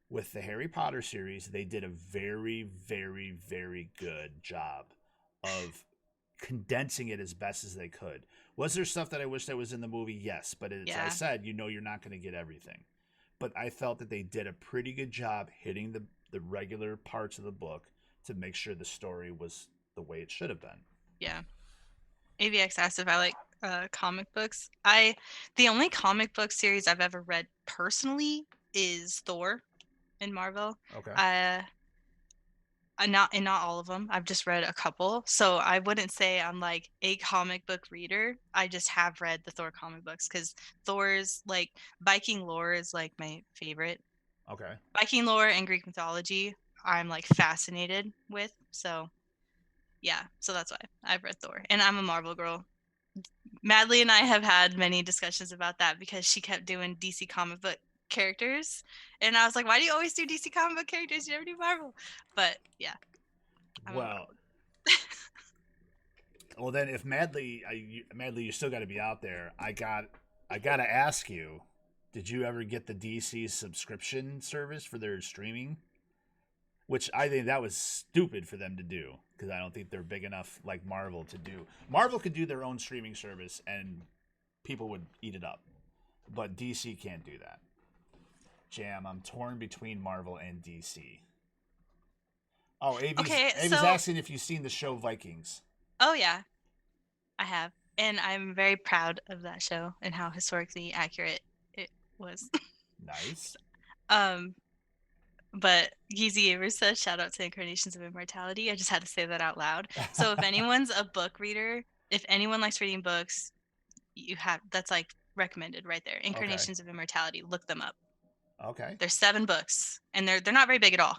with the Harry Potter series, they did a very, very, very good job of condensing it as best as they could. Was there stuff that I wish that was in the movie? Yes. But as I said, you know you're not going to get everything. But I felt that they did a pretty good job hitting the regular parts of the book to make sure the story was the way it should have been. Yeah. AVX asked if I like comic books. The only comic book series I've ever read personally is Thor in Marvel. Okay. Not all of them. I've just read a couple. So I wouldn't say I'm like a comic book reader. I just have read the Thor comic books because Thor's like Viking lore is like my favorite. Okay. Viking lore and Greek mythology I'm like fascinated with. So yeah, so that's why I've read Thor. And I'm a Marvel girl. Madly and I have had many discussions about that because she kept doing DC comic book characters, and I was like, why do you always do DC comic book characters? You never do Marvel. But yeah. Well, then if Madly, you still got to be out there. I got to ask you, did you ever get the DC subscription service for their streaming? Which I think that was stupid for them to do because I don't think they're big enough like Marvel to do. Marvel could do their own streaming service and people would eat it up, but DC can't do that. Jam, I'm torn between Marvel and DC. Oh, Avi's asking if you've seen the show Vikings. Oh, yeah. I have. And I'm very proud of that show and how historically accurate it was. Nice. But Yeezy ever said, shout out to Incarnations of Immortality. I just had to say that out loud. So if anyone's a book reader, if anyone likes reading books, that's like recommended right there. Incarnations of Immortality. Look them up. Okay. There's 7 books, and they're not very big at all.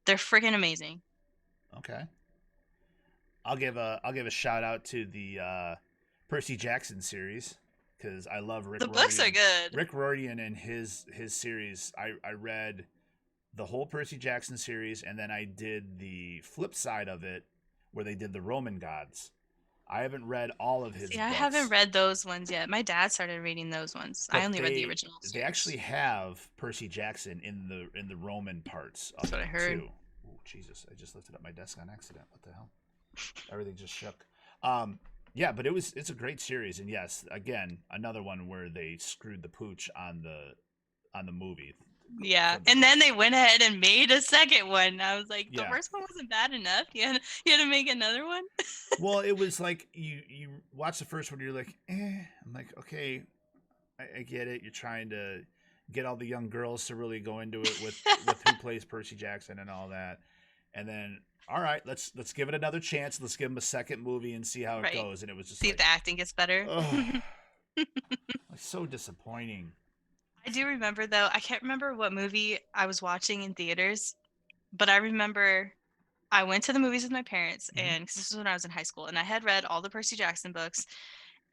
They're freaking amazing. Okay. I'll give a shout out to the Percy Jackson series because I love Rick. The books are good. Rick Riordan and his series. I read the whole Percy Jackson series, and then I did the flip side of it where they did the Roman gods. I haven't read all of his books. I haven't read those ones yet. My dad started reading those ones. I only read the originals. They actually have Percy Jackson in the Roman parts of That's what I heard. too. Oh, Jesus. I just lifted up my desk on accident. What the hell? Everything just shook. Yeah, but it's a great series, and yes, again, another one where they screwed the pooch on the movie. Yeah, and then they went ahead and made a second one. I was like, the first one wasn't bad enough. You had to make another one. Well, it was like you watch the first one, you're like, eh. I'm like, okay, I get it. You're trying to get all the young girls to really go into it with who plays Percy Jackson and all that, and then all right, let's give it another chance. Let's give them a second movie and see how it goes. And it was just see if the acting gets better. It's so disappointing. I do remember, though, I can't remember what movie I was watching in theaters, but I remember I went to the movies with my parents, Mhm. and 'cause this was when I was in high school, and I had read all the Percy Jackson books.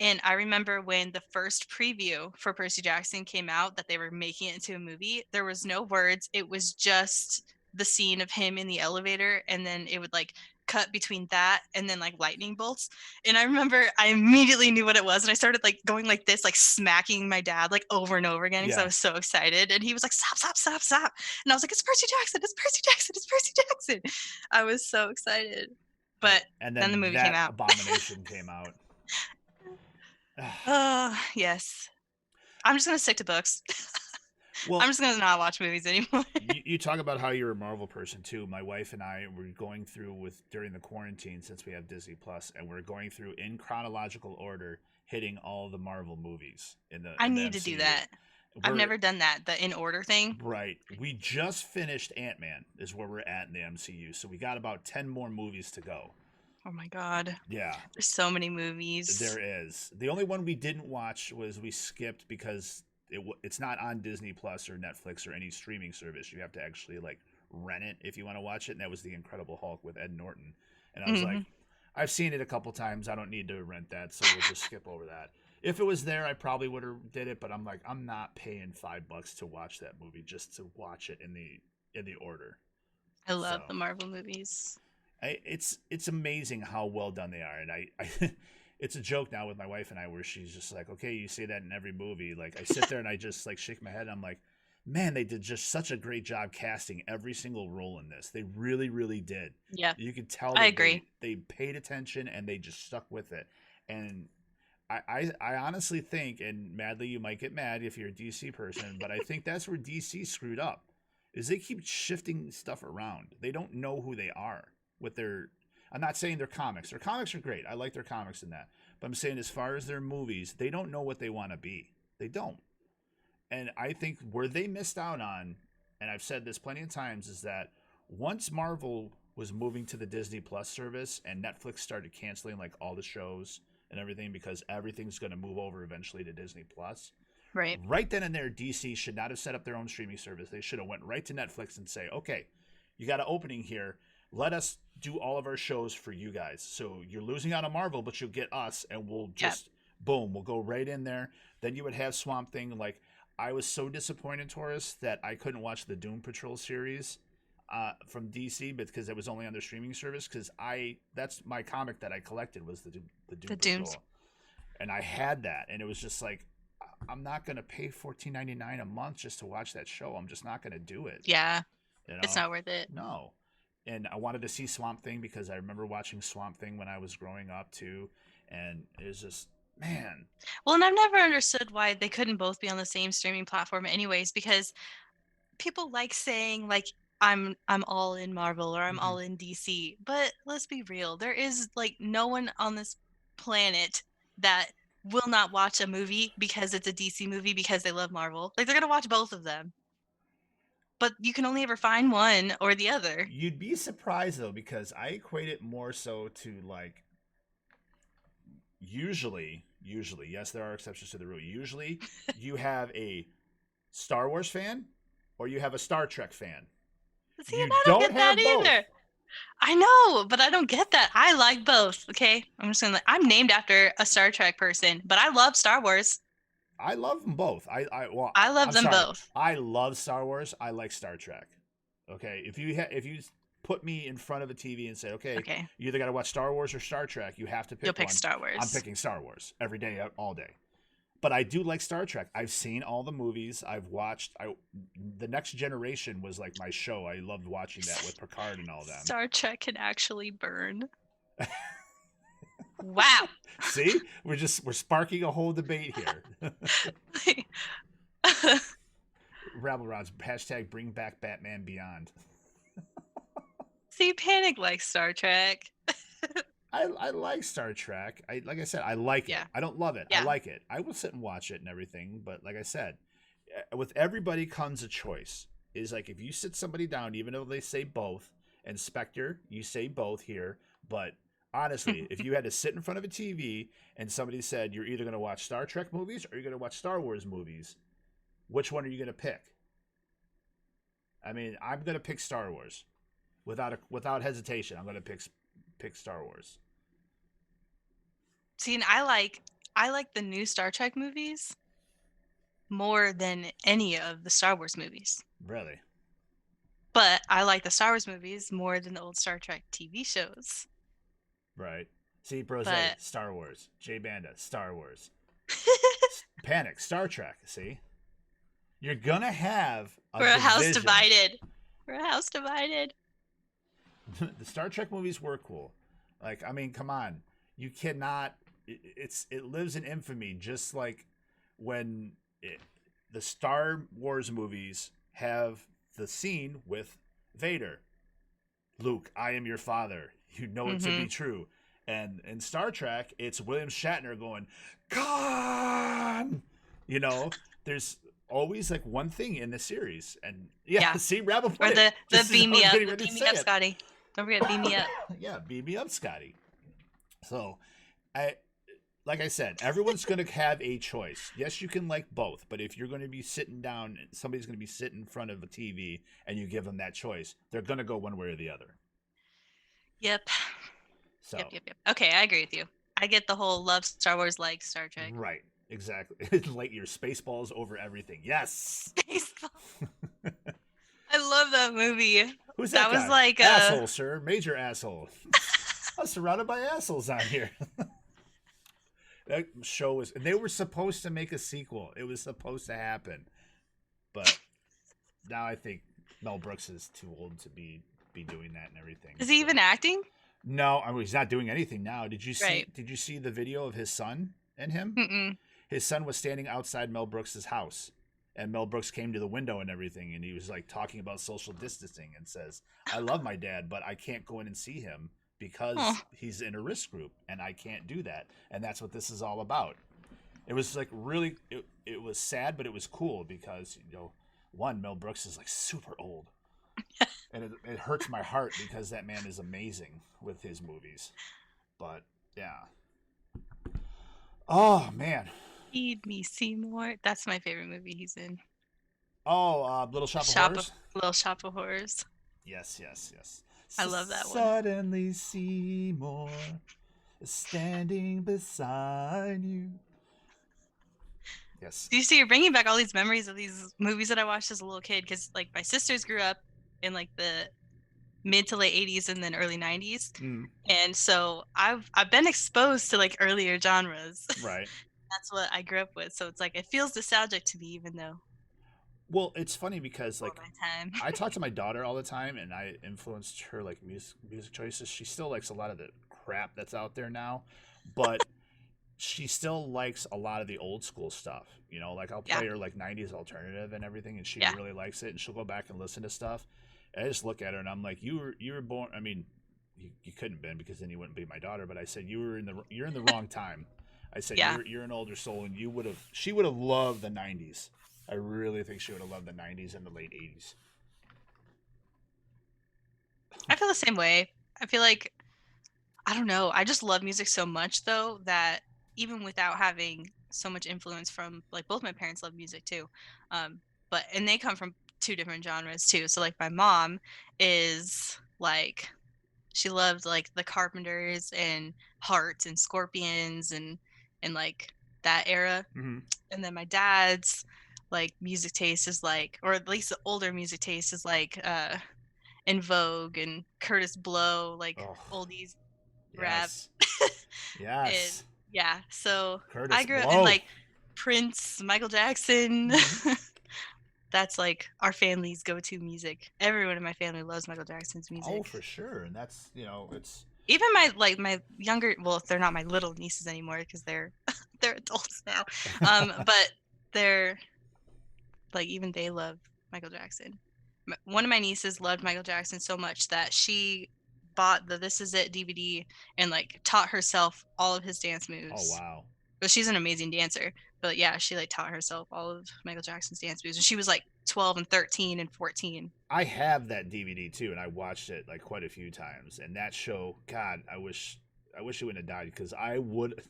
And I remember when the first preview for Percy Jackson came out that they were making it into a movie, there was no words. It was just the scene of him in the elevator, and then it would like cut between that and then like lightning bolts. And I remember I immediately knew what it was, and I started like going like this, like smacking my dad like over and over again because I Yeah. was so excited. And he was like, "Stop, stop, stop, stop!" And I was like, "It's Percy Jackson! It's Percy Jackson! It's Percy Jackson!" I was so excited. But And then the then movie came that out. abomination came out. Yes. I'm just gonna stick to books. Well, I'm just gonna not watch movies anymore. you talk about how you're a Marvel person too. My wife and I were going through with during the quarantine since we have Disney Plus, and we're going through in chronological order, hitting all the Marvel movies I in the need to do MCU. that. I've never done that, the in order thing. Right. We just finished Ant-Man is where we're at in the MCU, so we got about 10 more movies to go. Oh my god. Yeah. There's so many movies. There is. The only one we didn't watch was we skipped because it's not on Disney Plus or Netflix or any streaming service. You have to actually like rent it if you want to watch it, and that was The Incredible Hulk with Ed Norton. And I was like, I've seen it a couple times. I don't need to rent that, so we'll just skip over that. If it was there, I probably would have did it, but I'm like, I'm not paying $5 to watch that movie just to watch it in the order. I love So. the Marvel movies. It's amazing how well done they are, and I it's a joke now with my wife and I where she's just like, okay, you say that in every movie. Like I sit there and I just like shake my head. And I'm like, man, they did just such a great job casting every single role in this. They really, really did. Yeah, You could tell. I agree. They paid attention and they just stuck with it. And I honestly think, and Madly, you might get mad if you're a DC person, but I think that's where DC screwed up, is they keep shifting stuff around. They don't know who they are with their. I'm not saying their comics. Their comics are great. I like their comics in that. But I'm saying as far as their movies, they don't know what they want to be. They don't. And I think where they missed out on, and I've said this plenty of times, is that once Marvel was moving to the Disney Plus service and Netflix started canceling like all the shows and everything because everything's going to move over eventually to Disney Plus. Right. Right then and there, DC should not have set up their own streaming service. They should have went right to Netflix and say, okay, you got an opening here. Let us do all of our shows for you guys. So you're losing out on Marvel, but you'll get us, and we'll just, boom, we'll go right in there. Then you would have Swamp Thing. Like, I was so disappointed, Taurus, that I couldn't watch the Doom Patrol series from DC because it was only on their streaming service. Because that's my comic that I collected was the Doom Patrol. Dooms. And I had that, and it was just like, I'm not going to pay $14.99 a month just to watch that show. I'm just not going to do it. Yeah, you know? it's not worth it. No. And I wanted to see Swamp Thing because I remember watching Swamp Thing when I was growing up too, and it was just, man. Well, and I've never understood why they couldn't both be on the same streaming platform anyways, because people like saying like I'm all in Marvel or I'm all in DC, but let's be real, there is like no one on this planet that will not watch a movie because it's a DC movie because they love Marvel. Like they're gonna watch both of them. But you can only ever find one or the other. You'd be surprised though, because I equate it more so to like usually, yes, there are exceptions to the rule. Usually you have a Star Wars fan or you have a Star Trek fan. See, You and I don't get that have both. either. I know, but I don't get that. I like both. Okay, I'm just gonna. I'm named after a Star Trek person, but I love Star Wars. I love them both. I love I'm them sorry. both. I love Star Wars. I like Star Trek. Okay, if you put me in front of a TV and say, okay, you either got to watch Star Wars or Star Trek, you have to pick. You'll pick one. Star Wars. I'm picking Star Wars every day, all day. But I do like Star Trek. I've seen all the movies. I've watched. The Next Generation was like my show. I loved watching that with Picard and all them. Star Trek can actually burn. Wow. See, we're sparking a whole debate here. Rabble Rods, hashtag bring back Batman Beyond. See, Panic likes Star Trek. I like Star Trek. Like I said, I like it. I don't love it. Yeah. I like it. I will sit and watch it and everything. But like I said, with everybody comes a choice. Is like if you sit somebody down, even though they say both, and Spectre, you say both here. But honestly, if you had to sit in front of a TV and somebody said you're either going to watch Star Trek movies or you're going to watch Star Wars movies, which one are you going to pick? I mean, I'm going to pick Star Wars. without hesitation. I'm gonna pick Star Wars. See, and I like the new Star Trek movies more than any of the Star Wars movies. Really? But I like the Star Wars movies more than the old Star Trek TV shows. Right. See, Brose, But- Star Wars. J Banda, Star Wars. Panic, Star Trek. See, you're gonna have We're a house division. divided. We're a house divided. The Star Trek movies were cool. Like, I mean, come on, you cannot. It lives in infamy, just like when the Star Wars movies have the scene with Vader. Luke, I am your father. You know it to be true. And in Star Trek, it's William Shatner going, Khan! You know, there's always like one thing in the series. And yeah. See, Rabble Or put the it. Just as beam I me was up. getting The ready to beam me say up, it. Scotty. Don't forget beam me up. Yeah, beam me up, Scotty. So, like I said, everyone's going to have a choice. Yes, you can like both, but if you're going to be sitting down, somebody's going to be sitting in front of a TV, and you give them that choice, they're going to go one way or the other. Yep. So, Yep. Okay, I agree with you. I get the whole love Star Wars like Star Trek. right, exactly. Like your Spaceballs over everything. Yes. Baseball. I love that movie. Who's that? That was guy? like asshole, sir, major asshole. I'm surrounded by assholes on here. That show was, and they were supposed to make a sequel. It was supposed to happen, but now I think Mel Brooks is too old to be doing that and everything. Is he even acting? No, I mean, he's not doing anything now. Did you see? Right. Did you see the video of his son and him? Mm-mm. His son was standing outside Mel Brooks's house, and Mel Brooks came to the window and everything, and he was like talking about social distancing and says, "I love my dad, but I can't go in and see him because he's in a risk group, and I can't do that." And that's what this is all about. It was like really, it was sad, but it was cool because, you know, one, Mel Brooks is like super old. And it hurts my heart because that man is amazing with his movies. But yeah. Oh man. Feed Me Seymour. That's my favorite movie he's in. Oh, Little Shop of Horrors. Little Shop of Horrors. Yes. I love that one. Suddenly Seymour is standing beside you. Yes. Do you see? You're bringing back all these memories of these movies that I watched as a little kid, because like my sisters grew up in like the mid to late 80s and then early 90s, and so I've been exposed to like earlier genres. Right. That's what I grew up with, so it's like it feels nostalgic to me, even though. Well, it's funny because like my time. I talk to my daughter all the time, and I influenced her like music choices. She still likes a lot of the crap that's out there now, but she still likes a lot of the old school stuff. You know, like I'll play her like 90s alternative and everything, and she really likes it, and she'll go back and listen to stuff. And I just look at her and I'm like, you were born. I mean, you couldn't have been, because then you wouldn't be my daughter. But I said you're in the wrong time. I said you're an older soul, and she would have loved the 90s. I really think she would have loved the 90s and the late 80s. I feel the same way. I feel like, I don't know, I just love music so much though that even without having so much influence from, like, both my parents love music too, and they come from two different genres too. So like my mom is like, she loved like the Carpenters and Heart and Scorpions and like that era. And then my dad's like music taste is like, or at least the older music taste is like In Vogue and Curtis Blow, like oldies rap. Yes. And, yeah, so Curtis I grew up Blow. in like Prince, Michael Jackson. That's like our family's go-to music. Everyone in my family loves Michael Jackson's music. Oh, for sure. And that's, you know, it's Even my younger, well, they're not my little nieces anymore because they're adults now. But they're like, even they love Michael Jackson. One of my nieces loved Michael Jackson so much that she bought the This Is It DVD and like taught herself all of his dance moves. Oh wow. But she's an amazing dancer. But yeah, she like taught herself all of Michael Jackson's dance moves. And she was like 12 and 13 and 14. I have that DVD too, and I watched it like quite a few times. And that show, God, I wish he wouldn't have died, because I would.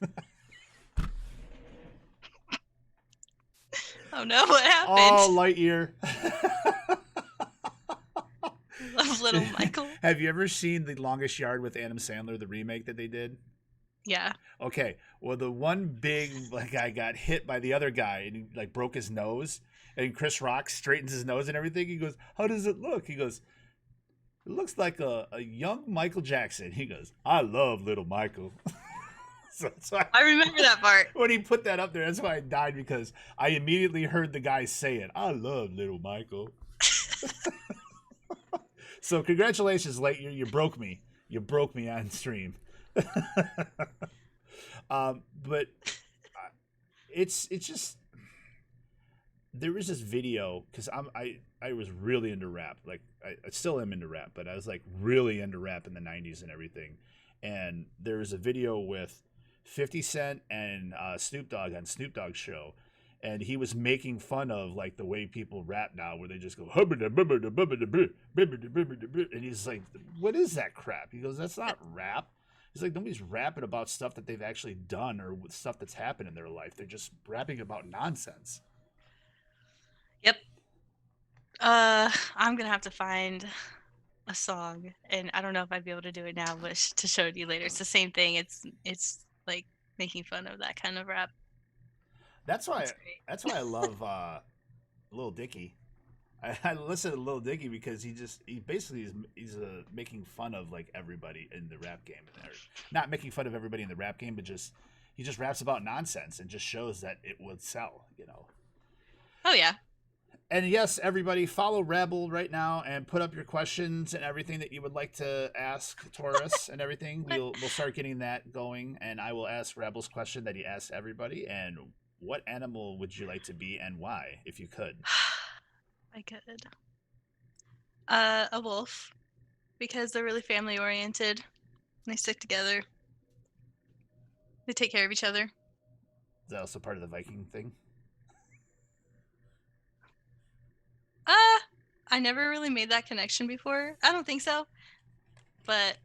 Oh no, what happened? Oh, Lightyear. Love Little Michael. Have you ever seen The Longest Yard with Adam Sandler, the remake that they did? Yeah. Okay, well, the one big guy got hit by the other guy and he like broke his nose, and Chris Rock straightens his nose and everything. He goes, "How does it look?" He goes, "It looks like a young Michael Jackson." He goes, "I love Little Michael." so I remember that part. when he put that up there, that's why I died, because I immediately heard the guy say it. "I love Little Michael." So congratulations, Lightyear. You broke me. You broke me on stream. But it's just, there was this video, because I was really into rap. Like I still am into rap, but I was like really into rap in the 90s and everything. And there was a video with 50 Cent and Snoop Dogg on Snoop Dogg's show. And he was making fun of like the way people rap now, where they just go, and he's like, "What is that crap?" He goes, "That's not rap." He's like, nobody's rapping about stuff that they've actually done or stuff that's happened in their life. They're just rapping about nonsense. Yep. I'm gonna have to find a song, and I don't know if I'd be able to do it now, but to show it to you later. It's the same thing. It's like making fun of that kind of rap. That's why. It's great. That's why I love Lil Dicky. I listen to Lil Dicky because he basically he's making fun of like everybody in the rap game, and not making fun of everybody in the rap game, but he just raps about nonsense and just shows that it would sell, you know. Oh yeah. And yes, everybody, follow Rabble right now and put up your questions and everything that you would like to ask Taurus and everything. We'll start getting that going, and I will ask Rabble's question that he asks everybody. And what animal would you like to be and why, if you could? I could. A wolf, because they're really family oriented. They stick together. They take care of each other. Is that also part of the Viking thing? I never really made that connection before. I don't think so. But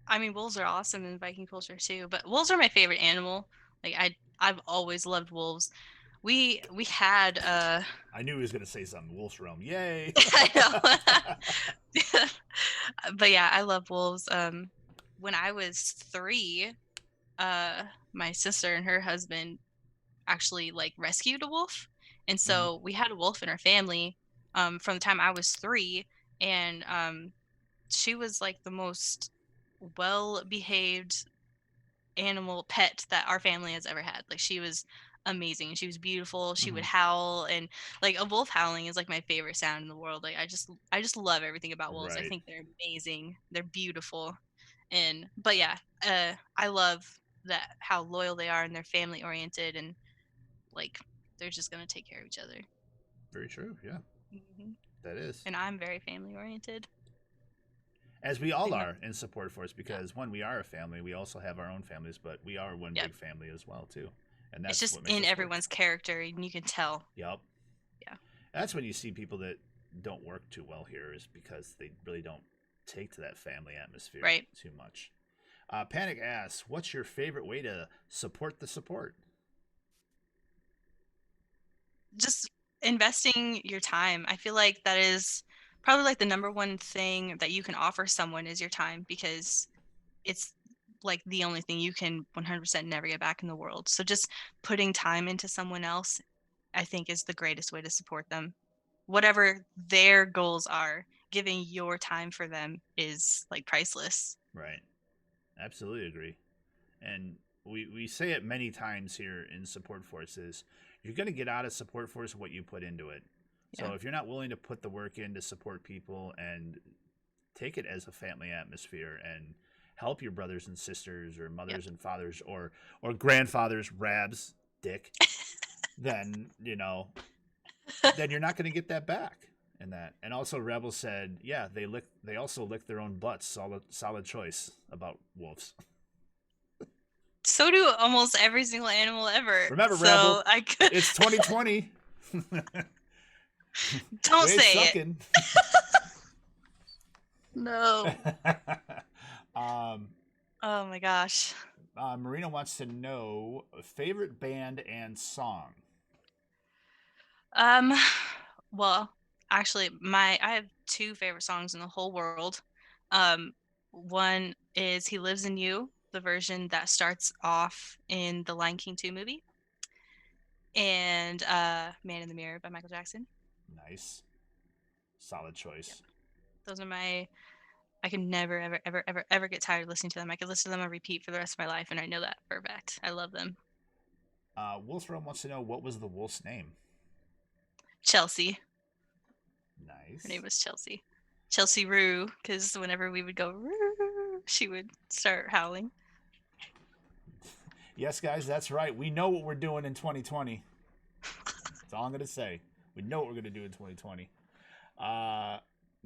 I mean, wolves are awesome in Viking culture too. But wolves are my favorite animal. Like I've always loved wolves. We had I knew he was going to say something. Wolf's Realm. Yay! I know. But yeah, I love wolves. When I was 3, my sister and her husband actually like rescued a wolf, and so we had a wolf in our family from the time I was 3, and she was like the most well-behaved animal pet that our family has ever had. Like, she was amazing. She was beautiful. She would howl, and like a wolf howling is like my favorite sound in the world. Like I just love everything about wolves. I Right. think they're amazing. They're beautiful. But yeah, I love that how loyal they are, and they're family oriented, and like they're just gonna take care of each other. Very true. Yeah, hmm that is. And I'm very family oriented. As we all Yeah. are in Support Force, because one, we are a family. We also have our own families, but we are one Yep. big family as well too. And that's It's just what makes in us work. everyone's character, and you can tell. Yep. Yeah. That's when you see people that don't work too well here, is because they really don't take to that family atmosphere Right. too much. Panic asks, what's your favorite way to support the support? Just investing your time. I feel like that is probably like the number one thing that you can offer someone is your time, because it's like the only thing you can 100% never get back in the world. So just putting time into someone else, I think, is the greatest way to support them. Whatever their goals are, giving your time for them is like priceless. Right. Absolutely agree. And we say it many times here in Support Forces. You're going to get out of Support Force what you put into it. So Yeah. if you're not willing to put the work in to support people and take it as a family atmosphere and help your brothers and sisters or mothers and fathers or grandfathers, Rabs, Dick, then, you know, then you're not going to get that back. And that, and also Rebel said, yeah, they also lick their own butts. Solid choice about wolves. So do almost every single animal ever. Remember, so Rebel, I could it's 2020. don't Quit say it. sucking. No. Oh my gosh. Marina wants to know favorite band and song. Well, Actually, I have two favorite songs in the whole world. One is "He Lives in You," the version that starts off in the Lion King 2 movie, and "Man in the Mirror" by Michael Jackson. Nice. Solid choice. Those are my. I can never, ever, ever, ever, ever get tired of listening to them. I could listen to them on repeat for the rest of my life, and I know that for a fact. I love them. Wolf's Rome wants to know, what was the wolf's name? Chelsea. Nice. Her name was Chelsea. Chelsea Rue, because whenever we would go Roo, she would start howling. Yes, guys, that's right. We know what we're doing in 2020. That's all I'm going to say. We know what we're going to do in 2020.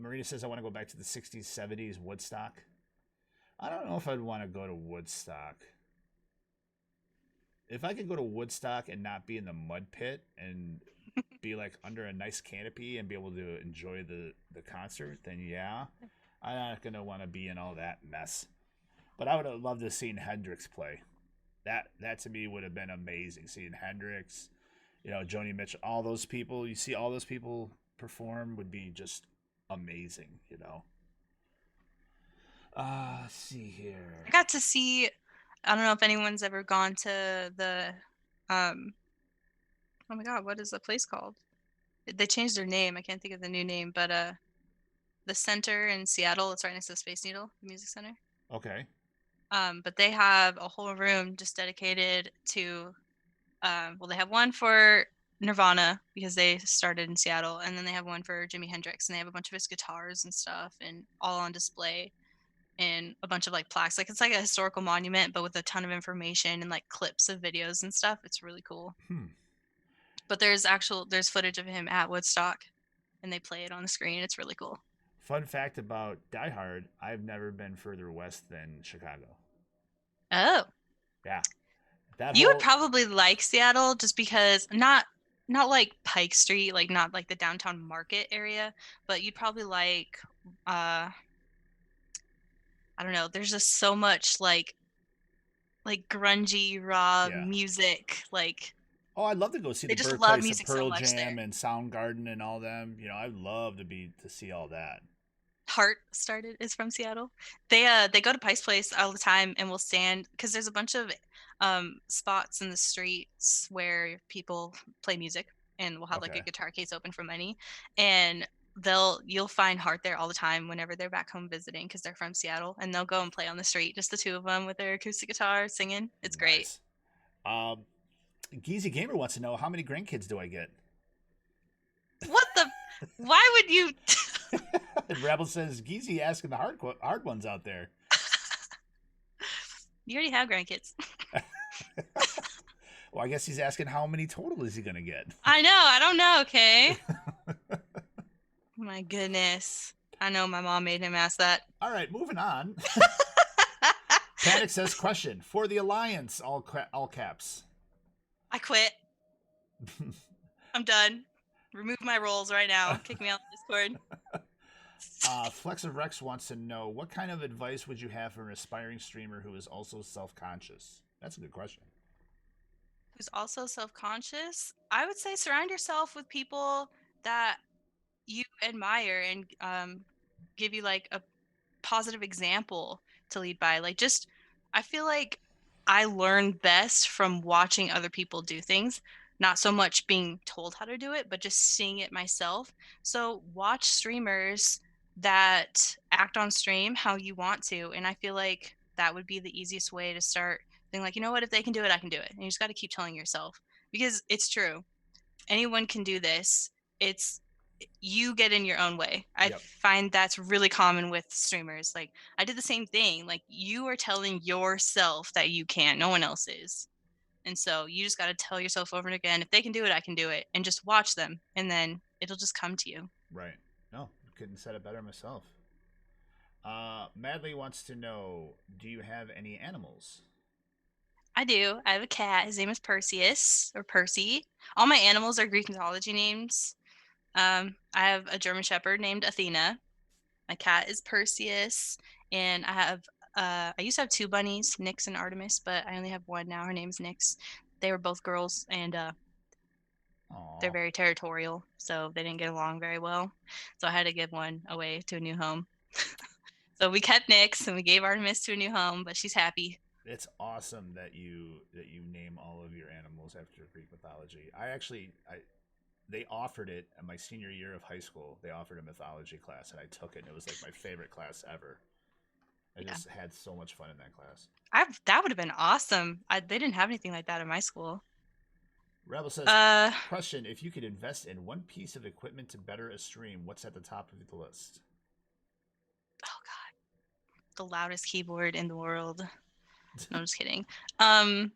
Marina says, I want to go back to the 60s, 70s, Woodstock. I don't know if I'd want to go to Woodstock. If I could go to Woodstock and not be in the mud pit and be like under a nice canopy and be able to enjoy the concert, then yeah, I'm not going to want to be in all that mess. But I would have loved to have seen Hendrix play. That to me would have been amazing. Seeing Hendrix, Joni Mitchell, all those people. You see all those people perform would be just amazing. Let's see here. I got to see. I don't know if anyone's ever gone to the. Oh my God, what is the place called? They changed their name. I can't think of the new name, but the center in Seattle. It's right next to the Space Needle, the music center. Okay. But they have a whole room just dedicated to. Well, they have one for Nirvana because they started in Seattle, and then they have one for Jimi Hendrix, and they have a bunch of his guitars and stuff, and all on display, and a bunch of like plaques. Like it's like a historical monument, but with a ton of information and like clips of videos and stuff. It's really cool. But there's footage of him at Woodstock, and they play it on the screen. It's really cool. Fun fact about Diehard, I've never been further west than Chicago. Oh. Yeah. You would probably like Seattle just because not like Pike Street, like not like the downtown market area, but you'd probably like I don't know, there's just so much like grungy raw music, like oh, I'd love to go see the just love birthplace music of Pearl so much Jam there. and Soundgarden and all them. I'd love to see all that. Heart is from Seattle. They go to Pike's Place all the time and will stand because there's a bunch of spots in the streets where people play music and will have like a guitar case open for money, and you'll find Heart there all the time whenever they're back home visiting because they're from Seattle, and they'll go and play on the street, just the two of them with their acoustic guitar singing. It's great. Geezy Gamer wants to know, how many grandkids do I get? What the? Why would you? And Rebel says, Geezy asking the hard ones out there. You already have grandkids. Well, I guess he's asking how many total is he going to get? I know. I don't know, okay? My goodness. I know my mom made him ask that. All right, moving on. Panic says, question, for the Alliance, all caps. I quit. I'm done. Remove my roles right now. Kick me out of Discord. Flex of Rex wants to know, what kind of advice would you have for an aspiring streamer who is also self-conscious? That's a good question. Who's also self-conscious? I would say surround yourself with people that you admire and give you like a positive example to lead by. Like I feel like I learn best from watching other people do things. Not so much being told how to do it, but just seeing it myself. So watch streamers that act on stream how you want to. And I feel like that would be the easiest way to start being like, you know what, if they can do it, I can do it. And you just got to keep telling yourself, because it's true. Anyone can do this. It's you get in your own way. I find that's really common with streamers. Like I did the same thing. Like you are telling yourself that you can, no one else is. And so you just got to tell yourself over and again, if they can do it, I can do it. And just watch them. And then it'll just come to you. Right. No, couldn't have said it better myself. Madly wants to know, do you have any animals? I do. I have a cat. His name is Perseus, or Percy. All my animals are Greek mythology names. I have a German Shepherd named Athena. My cat is Perseus. And I have I used to have two bunnies, Nyx and Artemis, but I only have one now. Her name's Nyx. They were both girls, and They're Aw. very territorial, so they didn't get along very well. So I had to give one away to a new home. So we kept Nyx and we gave Artemis to a new home, but she's happy. It's awesome that you name all of your animals after Greek mythology. They offered it in my senior year of high school. They offered a mythology class, and I took it, and it was like my favorite class ever. I Yeah. just had so much fun in that class. That would have been awesome. They didn't have anything like that in my school. Rebel says, Uh, question, if you could invest in one piece of equipment to better a stream, what's at the top of the list? oh god, the loudest keyboard in the world. No, I'm just kidding. I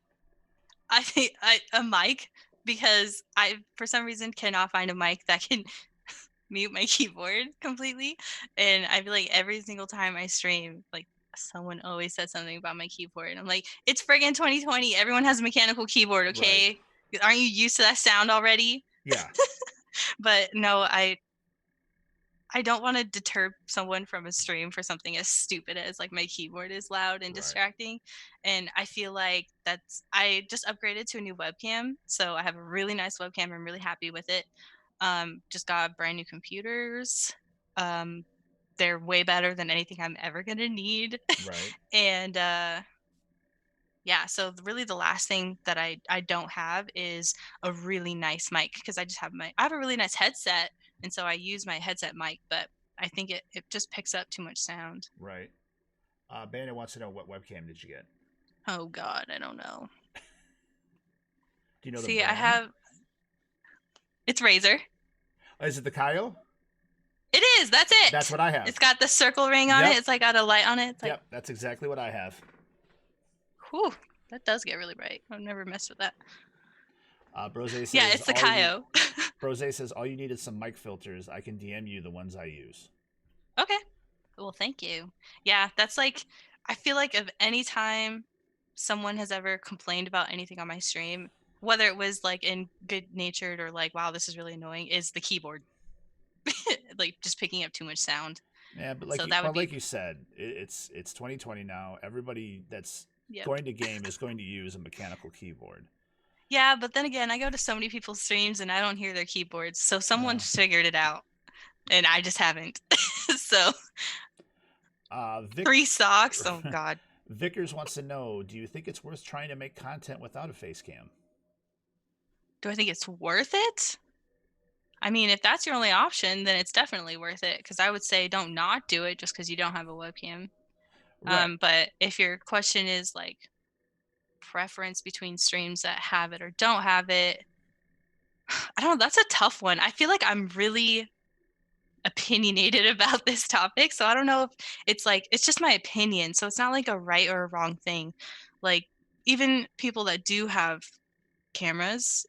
think a mic, because I for some reason cannot find a mic that can mute my keyboard completely, and I feel like every single time I stream, like someone always says something about my keyboard, and I'm like, it's friggin' 2020. Everyone has a mechanical keyboard, okay? Aren't you used to that sound already? Yeah. But no, I don't want to deter someone from a stream for something as stupid as like my keyboard is loud and Right. distracting. And I feel like I just upgraded to a new webcam. So I have a really nice webcam. I'm really happy with it. Just got brand new computers. They're way better than anything I'm ever going to need. Right. And yeah, so really the last thing that I don't have is a really nice mic, because I have a really nice headset, and so I use my headset mic, but I think it just picks up too much sound. Right. Bandit wants to know, what webcam did you get? Oh god, I don't know. Do you know See, the I brand? it's Razer. Is it the Kaio? It is, that's it. That's what I have. It's got the circle ring on Yep. it. It's like got a light on it. It's like, Yep, that's exactly what I have. whew, that does get really bright. I've never messed with that. Brose says, Yeah, it's the Kaio. Brose says, all you need is some mic filters. I can DM you the ones I use. Okay. Well, thank you. Yeah, that's like, I feel like if any time someone has ever complained about anything on my stream, whether it was like in good natured or like, wow, this is really annoying, is the keyboard. Like just picking up too much sound. Yeah, but So that would be, like you said, it's 2020 now. Everybody that's yep. going to game is going to use a mechanical keyboard. Yeah, but then again, I go to so many people's streams and I don't hear their keyboards. So someone figured it out and I just haven't. So 3 socks. Oh god. Vickers wants to know, do you think it's worth trying to make content without a face cam? Do I think it's worth it? I mean, if that's your only option, then it's definitely worth it, because I would say don't not do it just because you don't have a webcam. Right. But if your question is like preference between streams that have it or don't have it, I don't know. That's a tough one. I feel like I'm really opinionated about this topic, so I don't know if it's just my opinion. So it's not like a right or a wrong thing. Like even people that do have cameras,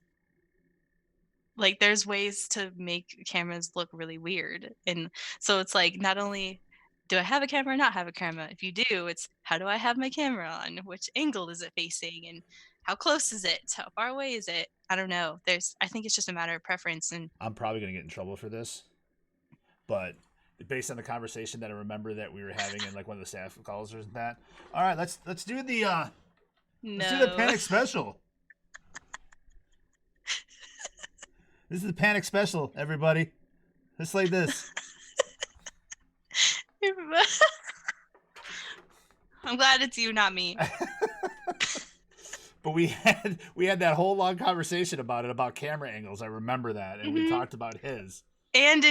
like there's ways to make cameras look really weird, and so it's like, not only do I have a camera or not have a camera, if you do, it's how do I have my camera on, which angle is it facing, and how close is it, how far away is it. I don't know, I think it's just a matter of preference. And I'm probably going to get in trouble for this, but based on the conversation that I remember that we were having in like one of the staff calls or that, all right, let's do the let's do the panic special. This is the panic special, everybody. Just like this. I'm glad it's you, not me. But we had that whole long conversation about camera angles. I remember that, and we talked about his. And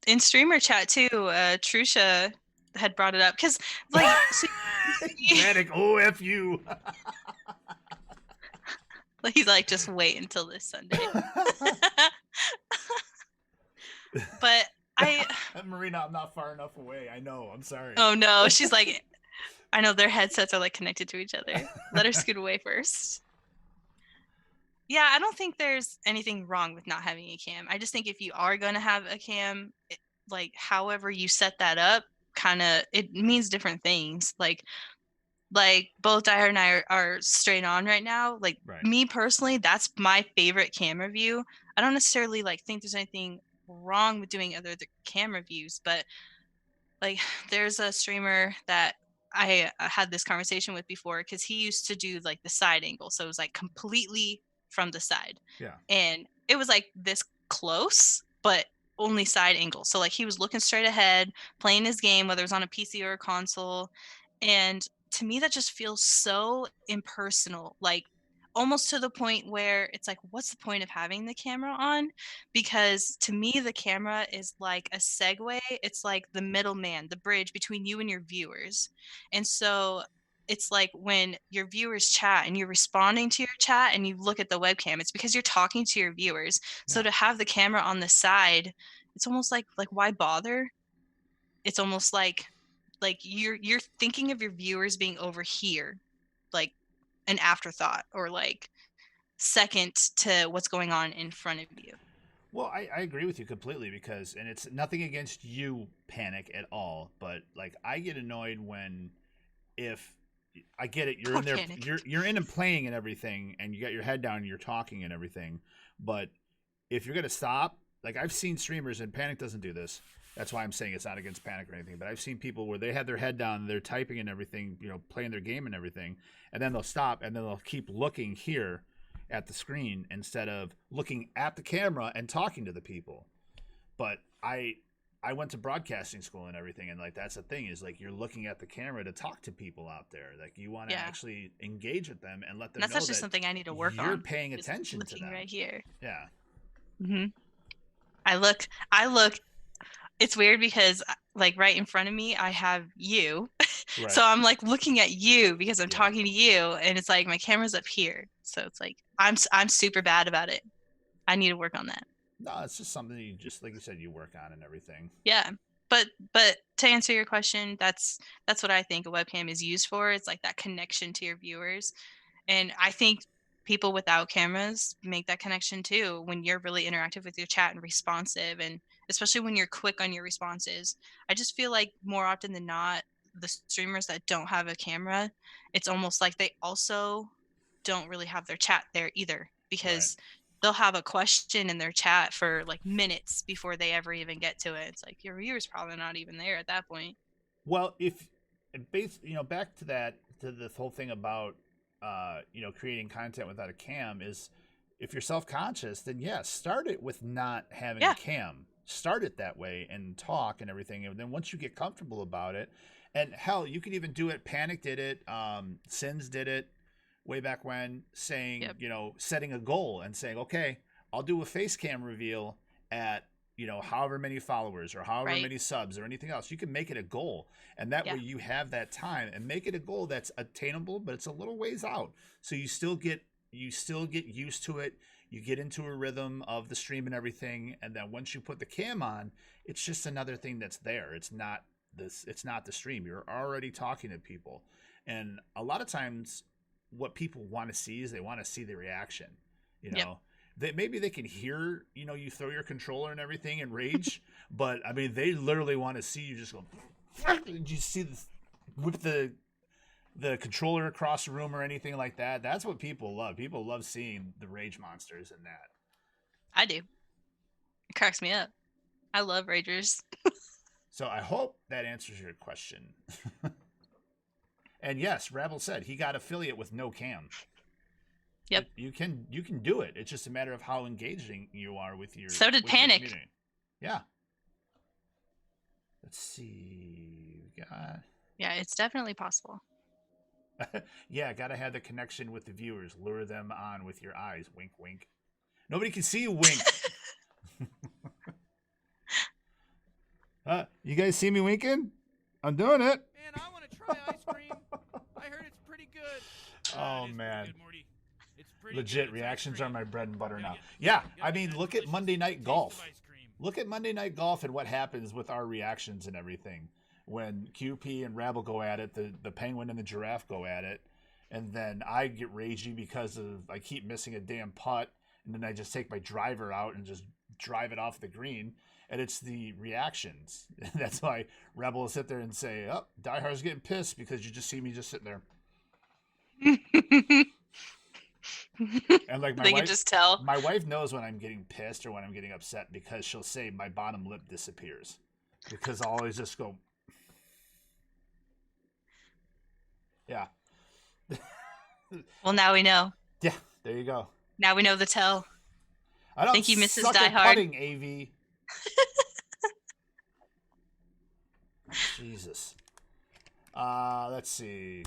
in streamer chat too, Trusha had brought it up, because like panic OFU. he's like, just wait until this Sunday. But Marina, I'm not far enough away. I know. I'm sorry. Oh no, she's like, I know their headsets are like connected to each other. Let her scoot away first. Yeah, I don't think there's anything wrong with not having a cam. I just think if you are going to have a cam, like however you set that up, it means different things. Like both Diehard and I are straight on right now. Like me personally, that's my favorite camera view. I don't necessarily like think there's anything wrong with doing other camera views, but like there's a streamer that I had this conversation with before, because he used to do like the side angle, so it was like completely from the side. Yeah. And it was like this close, but only side angle. So like he was looking straight ahead, playing his game, whether it was on a PC or a console. And to me, that just feels so impersonal, like almost to the point where it's like, what's the point of having the camera on? Because to me, the camera is like a segue. It's like the middleman, the bridge between you and your viewers. And so it's like when your viewers chat and you're responding to your chat and you look at the webcam, it's because you're talking to your viewers. So to have the camera on the side, it's almost like why bother? It's almost like you're thinking of your viewers being over here, like an afterthought or like second to what's going on in front of you. Well, I agree with you completely because, and it's nothing against you, Panic, at all, but like I get annoyed when, if I get it, you're Poor in there, Panic. you're in and playing and everything, and you got your head down and you're talking and everything, but if you're gonna stop, like I've seen streamers, and Panic doesn't do this. That's why I'm saying it's not against Panic or anything, but I've seen people where they have their head down, they're typing and everything, you know, playing their game and everything, and then they'll stop and then they'll keep looking here at the screen instead of looking at the camera and talking to the people. But I went to broadcasting school and everything, and like that's the thing, is like you're looking at the camera to talk to people out there. Like you want to actually engage with them and let them That's know actually that something I need to work on. you're paying is attention to looking them. right here. Yeah. Mm-hmm. I look. It's weird because like right in front of me, I have you. Right. So I'm like looking at you because I'm Yeah. talking to you, and it's like my camera's up here. So it's like I'm super bad about it. I need to work on that. No, it's just something you just, like you said, you work on and everything. Yeah. But to answer your question, that's what I think a webcam is used for. It's like that connection to your viewers. And I think people without cameras make that connection too when you're really interactive with your chat and responsive, and especially when you're quick on your responses. I just feel like more often than not, the streamers that don't have a camera, it's almost like they also don't really have their chat there either, because they'll have a question in their chat for like minutes before they ever even get to it. It's like your viewer's probably not even there at that point. Well, if back to that, to the whole thing about creating content without a cam, is if you're self-conscious, then yes, start it with not having a cam. Start it that way and talk and everything, and then once you get comfortable about it, and hell, you could even do it. Panic did it. Sins did it way back when, saying, setting a goal and saying, okay, I'll do a face cam reveal at, however many followers or however many subs or anything else. You can make it a goal, and that way you have that time, and make it a goal that's attainable, but it's a little ways out. So you still get used to it. You get into a rhythm of the stream and everything. And then once you put the cam on, it's just another thing that's there. It's not the stream. You're already talking to people. And a lot of times what people want to see is they want to see the reaction, that maybe they can hear, you throw your controller and everything and rage, but I mean, they literally want to see you just go, did you see this, whip the controller across the room or anything like that? That's what people love. People love seeing the rage monsters in that. I do. It cracks me up. I love ragers. So I hope that answers your question. And yes, Rabble said he got affiliate with no cam. Yep. You can do it. It's just a matter of how engaging you are with your. So did Panic. Yeah. Let's see. We got. Yeah, it's definitely possible. Yeah, gotta have the connection with the viewers. Lure them on with your eyes. Wink, wink. Nobody can see you wink. You guys see me winking? I'm doing it. Man, I want to try ice cream. I heard it's pretty good. Oh, It's man. pretty good, Morty. It's pretty Legit, good. It's reactions ice are cream. my bread and butter now. Gotta Yeah, get I mean, that look at delicious Monday Night taste of Golf. ice cream. Look at Monday Night Golf and what happens with our reactions and everything. When QP and Rabble go at it, the penguin and the giraffe go at it, and then I get ragey because I keep missing a damn putt, and then I just take my driver out and just drive it off the green, and it's the reactions. That's why Rebel will sit there and say, oh, Diehard's getting pissed because you just see me just sitting there. And like They can just tell. My wife knows when I'm getting pissed or when I'm getting upset, because she'll say my bottom lip disappears, because I'll always just go, yeah. Well, now we know. Yeah, there you go. Now we know the tell. I don't Thank you, Mrs. suck at Diehard. putting, AV. Jesus. Let's see.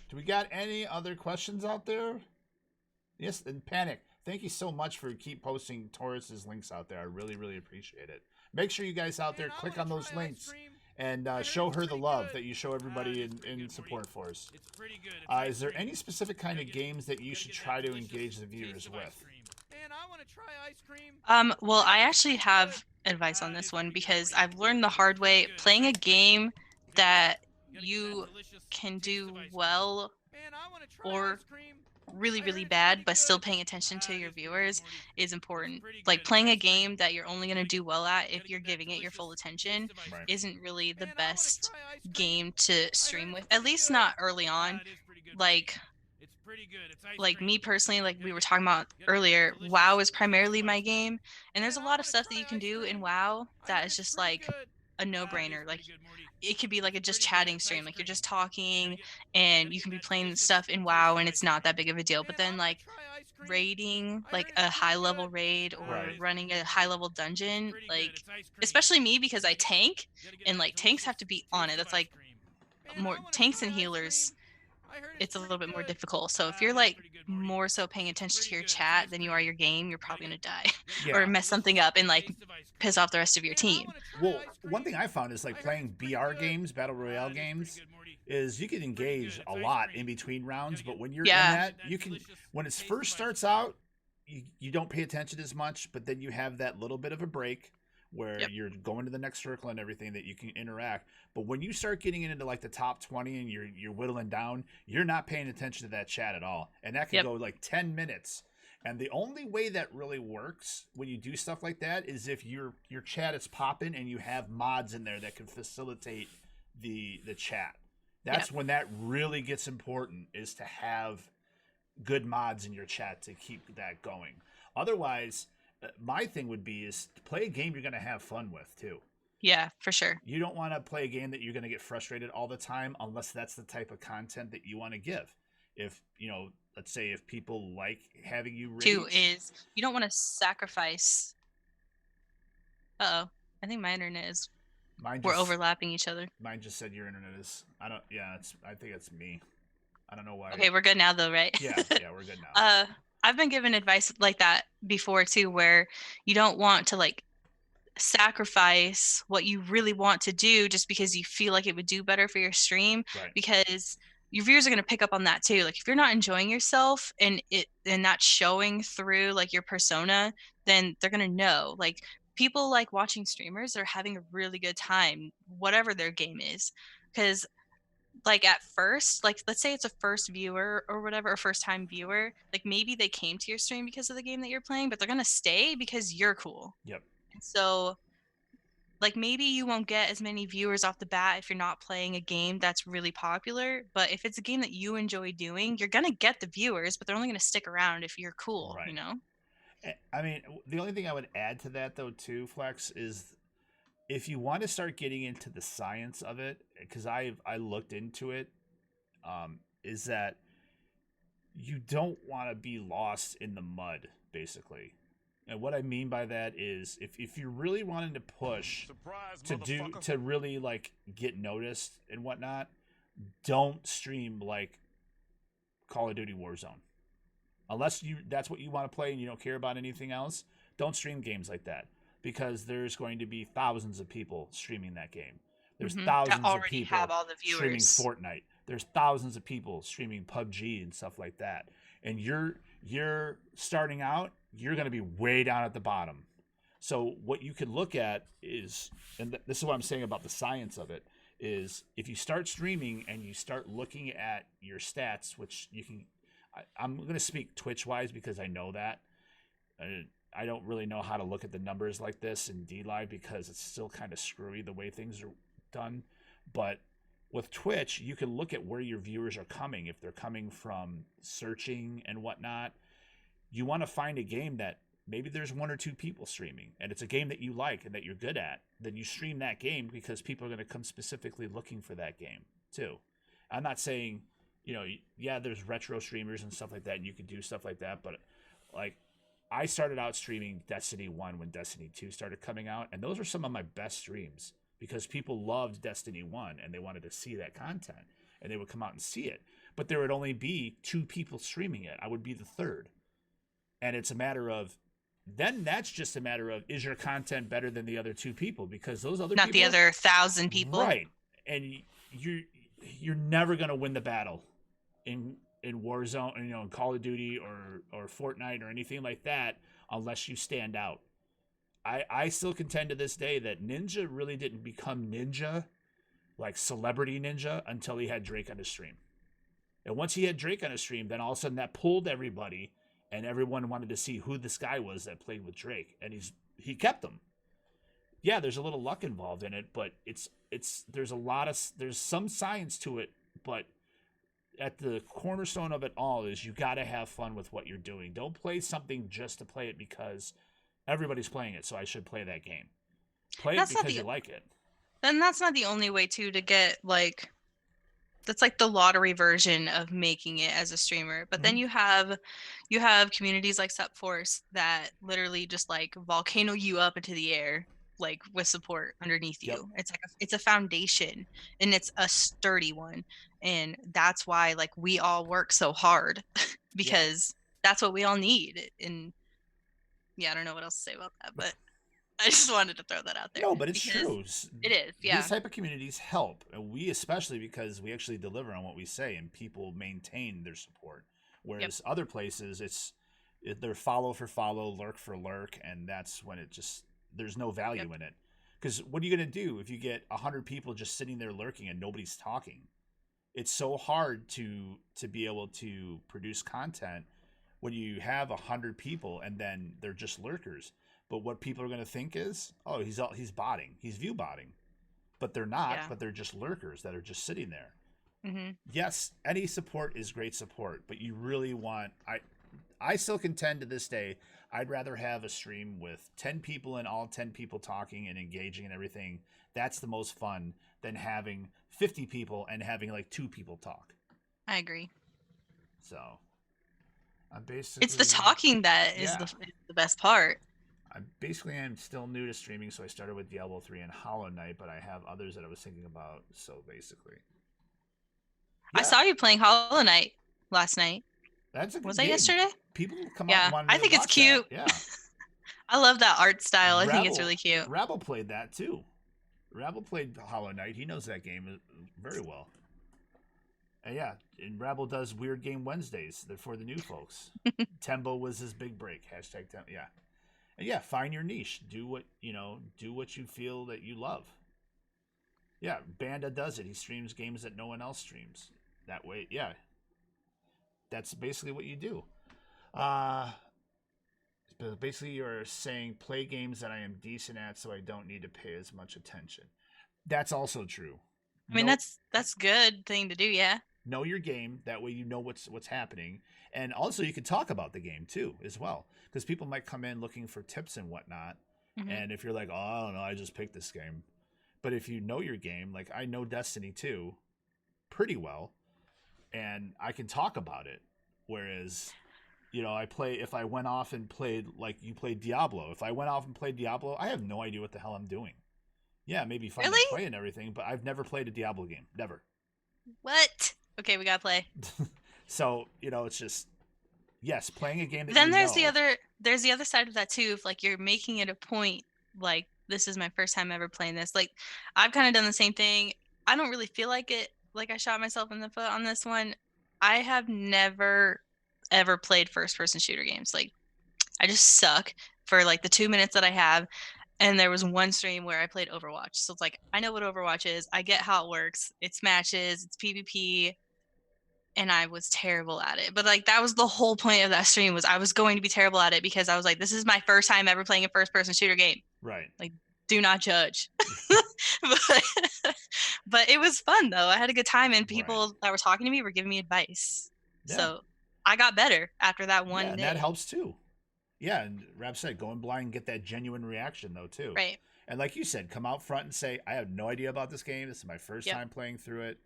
Do we got any other questions out there? Yes, and Panic. Thank you so much for keep posting Taurus's links out there. I really, really appreciate it. Make sure you guys out there click on those links and show her the love that you show everybody in Supforce. It's pretty good. Is there any specific kind of games that you should try to engage the viewers with? Man, I want to try ice cream. Well, I actually have advice on this one because I've learned the hard way. Playing a game that you can do well or really, really bad, but still paying attention to your viewers is important. Like playing a game that you're only going to do well at if you're giving it your full attention Right. isn't really the best game to stream with, at least not early on. Like me personally, like we were talking about earlier, WoW is primarily my game, and there's a lot of stuff that you can do in WoW that is just like a no-brainer. Like it could be like a just chatting stream, like you're just talking and you can be playing stuff in WoW and it's not that big of a deal. But then like raiding, like a high level raid or Right. running a high level dungeon, like especially me because I tank and like tanks have to be on it. That's like more tanks and healers. It's a little bit more difficult. So if you're like more so paying attention to your chat than you are your game, you're probably gonna die or mess something up and like piss off the rest of your team. Well, one thing I found is like playing BR games, Battle Royale games, is you can engage a lot in between rounds, but when you're in that, you can, when it first starts out, you don't pay attention as much, but then you have that little bit of a break where you're going to the next circle and everything that you can interact. But when you start getting into like the top 20 and you're whittling down, you're not paying attention to that chat at all. And that can go like 10 minutes. And the only way that really works when you do stuff like that is if your chat is popping and you have mods in there that can facilitate the chat. That's when that really gets important, is to have good mods in your chat to keep that going. Otherwise, my thing would be is to play a game you're going to have fun with too. Yeah, for sure. You don't want to play a game that you're going to get frustrated all the time unless that's the type of content that you want to give. If, let's say if people like having you rage. Two is you don't want to sacrifice. Uh-oh. I think my internet is we're overlapping each other. Mine just said your internet is I think it's me. I don't know why. Okay, we're good now though, right? Yeah, we're good now. I've been given advice like that before too, where you don't want to like sacrifice what you really want to do just because you feel like it would do better for your stream, because your viewers are going to pick up on that too. Like if you're not enjoying yourself and that's showing through like your persona, then they're going to know. Like people like watching streamers that are having a really good time, whatever their game is, because like at first, like let's say it's a first viewer or whatever, or first time viewer, like maybe they came to your stream because of the game that you're playing, but they're gonna stay because you're cool. Yep. And so like maybe you won't get as many viewers off the bat if you're not playing a game that's really popular, but if it's a game that you enjoy doing, you're gonna get the viewers, but they're only gonna stick around if you're cool, you know? I mean, the only thing I would add to that though too, Flex, is if you want to start getting into the science of it, because I looked into it, is that you don't want to be lost in the mud, basically. And what I mean by that is if you're really wanting to push to really like get noticed and whatnot, don't stream like Call of Duty Warzone. Unless that's what you want to play and you don't care about anything else, don't stream games like that. Because there's going to be thousands of people streaming that game. There's thousands of people have all the viewers. streaming Fortnite. There's thousands of people streaming PUBG and stuff like that. And you're starting out, you're going to be way down at the bottom. So what you could look at is, and this is what I'm saying about the science of it, is if you start streaming and you start looking at your stats, which you can, I'm going to speak Twitch-wise because I know that. I don't really know how to look at the numbers like this in DLive because it's still kind of screwy the way things are done. But with Twitch, you can look at where your viewers are coming. If they're coming from searching and whatnot, you want to find a game that maybe there's one or two people streaming and it's a game that you like and that you're good at. Then you stream that game because people are going to come specifically looking for that game too. I'm not saying, there's retro streamers and stuff like that and you can do stuff like that, but like, I started out streaming Destiny 1 when Destiny 2 started coming out, and those were some of my best streams because people loved Destiny 1 and they wanted to see that content and they would come out and see it. But there would only be 2 people streaming it. I would be the third. And it's a matter of, then that's just a matter of, is your content better than the other 2 people? Because those other Not people, the other 1,000 people. right? And you're never gonna win the battle in Warzone, in Call of Duty or Fortnite or anything like that unless you stand out. I still contend to this day that Ninja really didn't become Ninja, like celebrity Ninja, until he had Drake on his stream. And once he had Drake on his stream, then all of a sudden that pulled everybody, and everyone wanted to see who this guy was that played with Drake, and he kept them. Yeah, there's a little luck involved in it, but there's some science to it, but at the cornerstone of it all is you got to have fun with what you're doing. Don't play something just to play it because everybody's playing it, so I should play that game. Play it because you like it. Then that's not the only way to get like, that's like the lottery version of making it as a streamer. But then you have communities like Supforce that literally just like volcano you up into the air, like with support underneath you. Yep. It's like it's a foundation, and it's a sturdy one. And that's why like we all work so hard because that's what we all need. And yeah, I don't know what else to say about that, but I just wanted to throw that out there. No, but it's true. It is, yeah. These type of communities help, and we especially because we actually deliver on what we say, and people maintain their support. Whereas other places, they're follow for follow, lurk for lurk, and that's when there's no value in it. Because what are you gonna do if you get 100 people just sitting there lurking and nobody's talking? It's so hard to be able to produce content when you have 100 people and then they're just lurkers. But what people are going to think is, oh, he's botting, he's view botting, but they're not. Yeah. But they're just lurkers that are just sitting there. Mm-hmm. Yes, any support is great support, but you really want. I still contend to this day. I'd rather have a stream with 10 people and all 10 people talking and engaging and everything. That's the most fun than having 50 people and having like 2 people talk. I agree. So, I'm basically. It's the talking that is the best part. I'm still new to streaming, so I started with Diablo 3 and Hollow Knight, but I have others that I was thinking about. So basically, I saw you playing Hollow Knight last night. That's a good Was that game. yesterday? People come out and want I to think it's watch cute. that. Yeah, I love that art style. I think it's really cute. Rabble played that too. Rabble played Hollow Knight. He knows that game very well. And yeah, and Rabble does Weird Game Wednesdays. They're for the new folks. Tembo was his big break. Hashtag Tembo. Yeah. And yeah, find your niche. Do what you feel that you love. Yeah, Banda does it. He streams games that no one else streams. That way, yeah. That's basically what you do. Basically you're saying play games that I am decent at so I don't need to pay as much attention. That's also true. I mean, that's good thing to do, yeah. Know your game. That way you know what's happening. And also you can talk about the game too as well. Because people might come in looking for tips and whatnot. Mm-hmm. And if you're like, oh, I don't know, I just picked this game. But if you know your game, like I know Destiny 2 pretty well. And I can talk about it. Whereas, if I went off and played, like you played Diablo. If I went off and played Diablo, I have no idea what the hell I'm doing. Yeah, maybe fun to play and everything, but I've never played a Diablo game. Never. What? Okay, we gotta play. So, it's just, yes, playing a game that then there's the other side of that too. If like you're making it a point, like this is my first time ever playing this. Like I've kind of done the same thing. I don't really feel like it. Like I shot myself in the foot on this one. I have never ever played first person shooter games. Like I just suck for like the 2 minutes that I have. And there was one stream where I played Overwatch. So it's like, I know what Overwatch is. I get how it works. It's matches, it's PvP. And I was terrible at it. But like, that was the whole point of that stream was I was going to be terrible at it because I was like, this is my first time ever playing a first person shooter game. Right. Like, do not judge. But it was fun though. I had a good time and people that were talking to me were giving me advice. Yeah. So I got better after that one day. And that helps too. Yeah, and Rab said, going blind and get that genuine reaction, though, too. Right. And like you said, come out front and say, I have no idea about this game. This is my first time playing through it.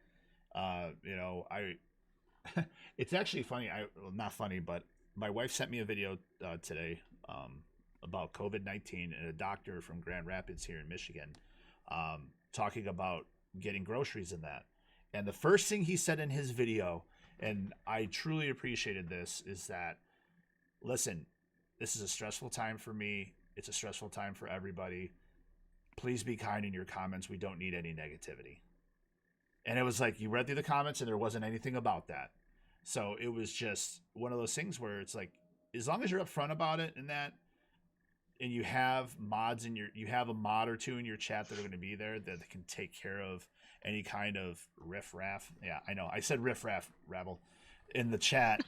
It's actually funny. Not funny, but my wife sent me a video today about COVID-19 and a doctor from Grand Rapids here in Michigan talking about getting groceries in that. And the first thing he said in his video, and I truly appreciated this, is that, listen, this is a stressful time for me. It's a stressful time for everybody. Please be kind in your comments. We don't need any negativity. And it was like, you read through the comments and there wasn't anything about that. So it was just one of those things where it's like, as long as you're upfront about it and that, and you have mods in you have a mod or two in your chat that are going to be there that can take care of any kind of riff-raff. Yeah, I know. I said riff-raff, rabble, in the chat.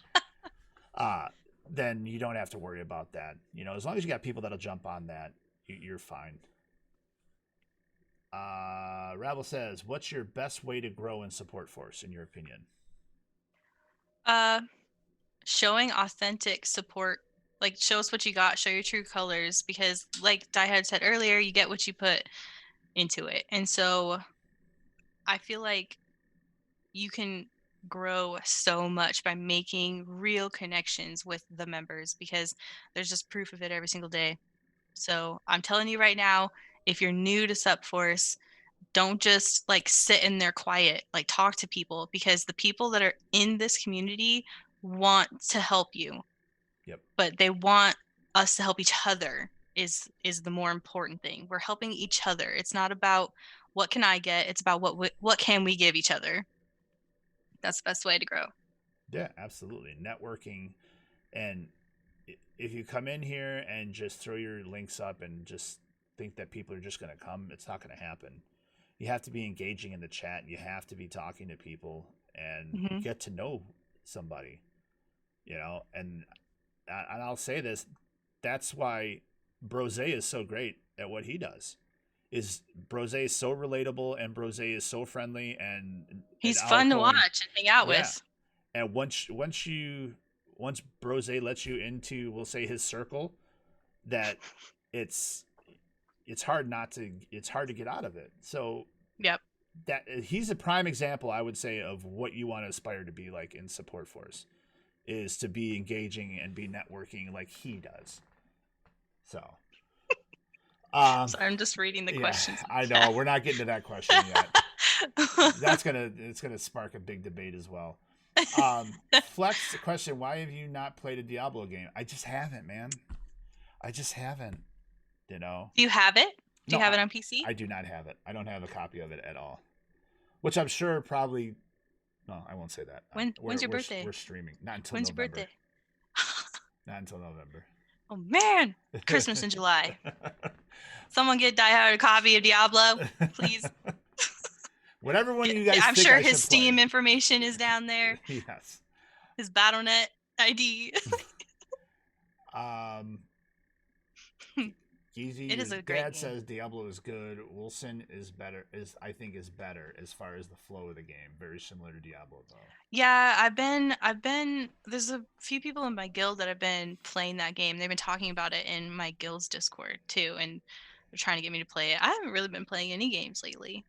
Then you don't have to worry about that. You know, as long as you got people that'll jump on that, you're fine. Rabble says, what's your best way to grow in Supforce, in your opinion? Showing authentic support. Like, show us what you got, show your true colors, because like Diehard said earlier, you get what you put into it. And so I feel like you can grow so much by making real connections with the members, because there's just proof of it every single day. So I'm telling you right now, if you're new to Supforce, don't just like sit in there quiet, like talk to people, because the people that are in this community want to help you. Yep. But they want us to help each other is the more important thing. We're helping each other. It's not about what can I get, it's about what can we give each other. That's the best way to grow. Yeah, absolutely. Networking. And if you come in here and just throw your links up and just think that people are just going to come, it's not going to happen. You have to be engaging in the chat. You have to be talking to people and get to know somebody, you know. And I'll say this, that's why Brose is so great at what he does. Is Brose is so relatable, and Brose is so friendly, and he's fun to watch and hang out with. And once Brose lets you into, we'll say, his circle, that it's hard to get out of it. So yep, that he's a prime example, I would say, of what you want to aspire to be like in Supforce, is to be engaging and be networking like he does. So sorry, I'm just reading the questions. I know we're not getting to that question yet. It's gonna spark a big debate as well. Flex question: why have you not played a Diablo game? I just haven't, man. I just haven't. You know. Do you have it? Do you have it on PC? I do not have it. I don't have a copy of it at all. Which I'm sure probably. No, I won't say that. When's your birthday? We're streaming. Not until When's November. your birthday? Not until November. Oh man, Christmas in July. Someone get Diehard a copy of Diablo, please. Whatever one you guys. I'm sure his Steam information is down there. Yes. His Battle.net ID. Geezy, it is a great dad game. says Diablo is good. Wilson is better. I think is better as far as the flow of the game. Very similar to Diablo though. Yeah, I've been. There's a few people in my guild that have been playing that game. They've been talking about it in my guild's Discord too, and they're trying to get me to play it. I haven't really been playing any games lately,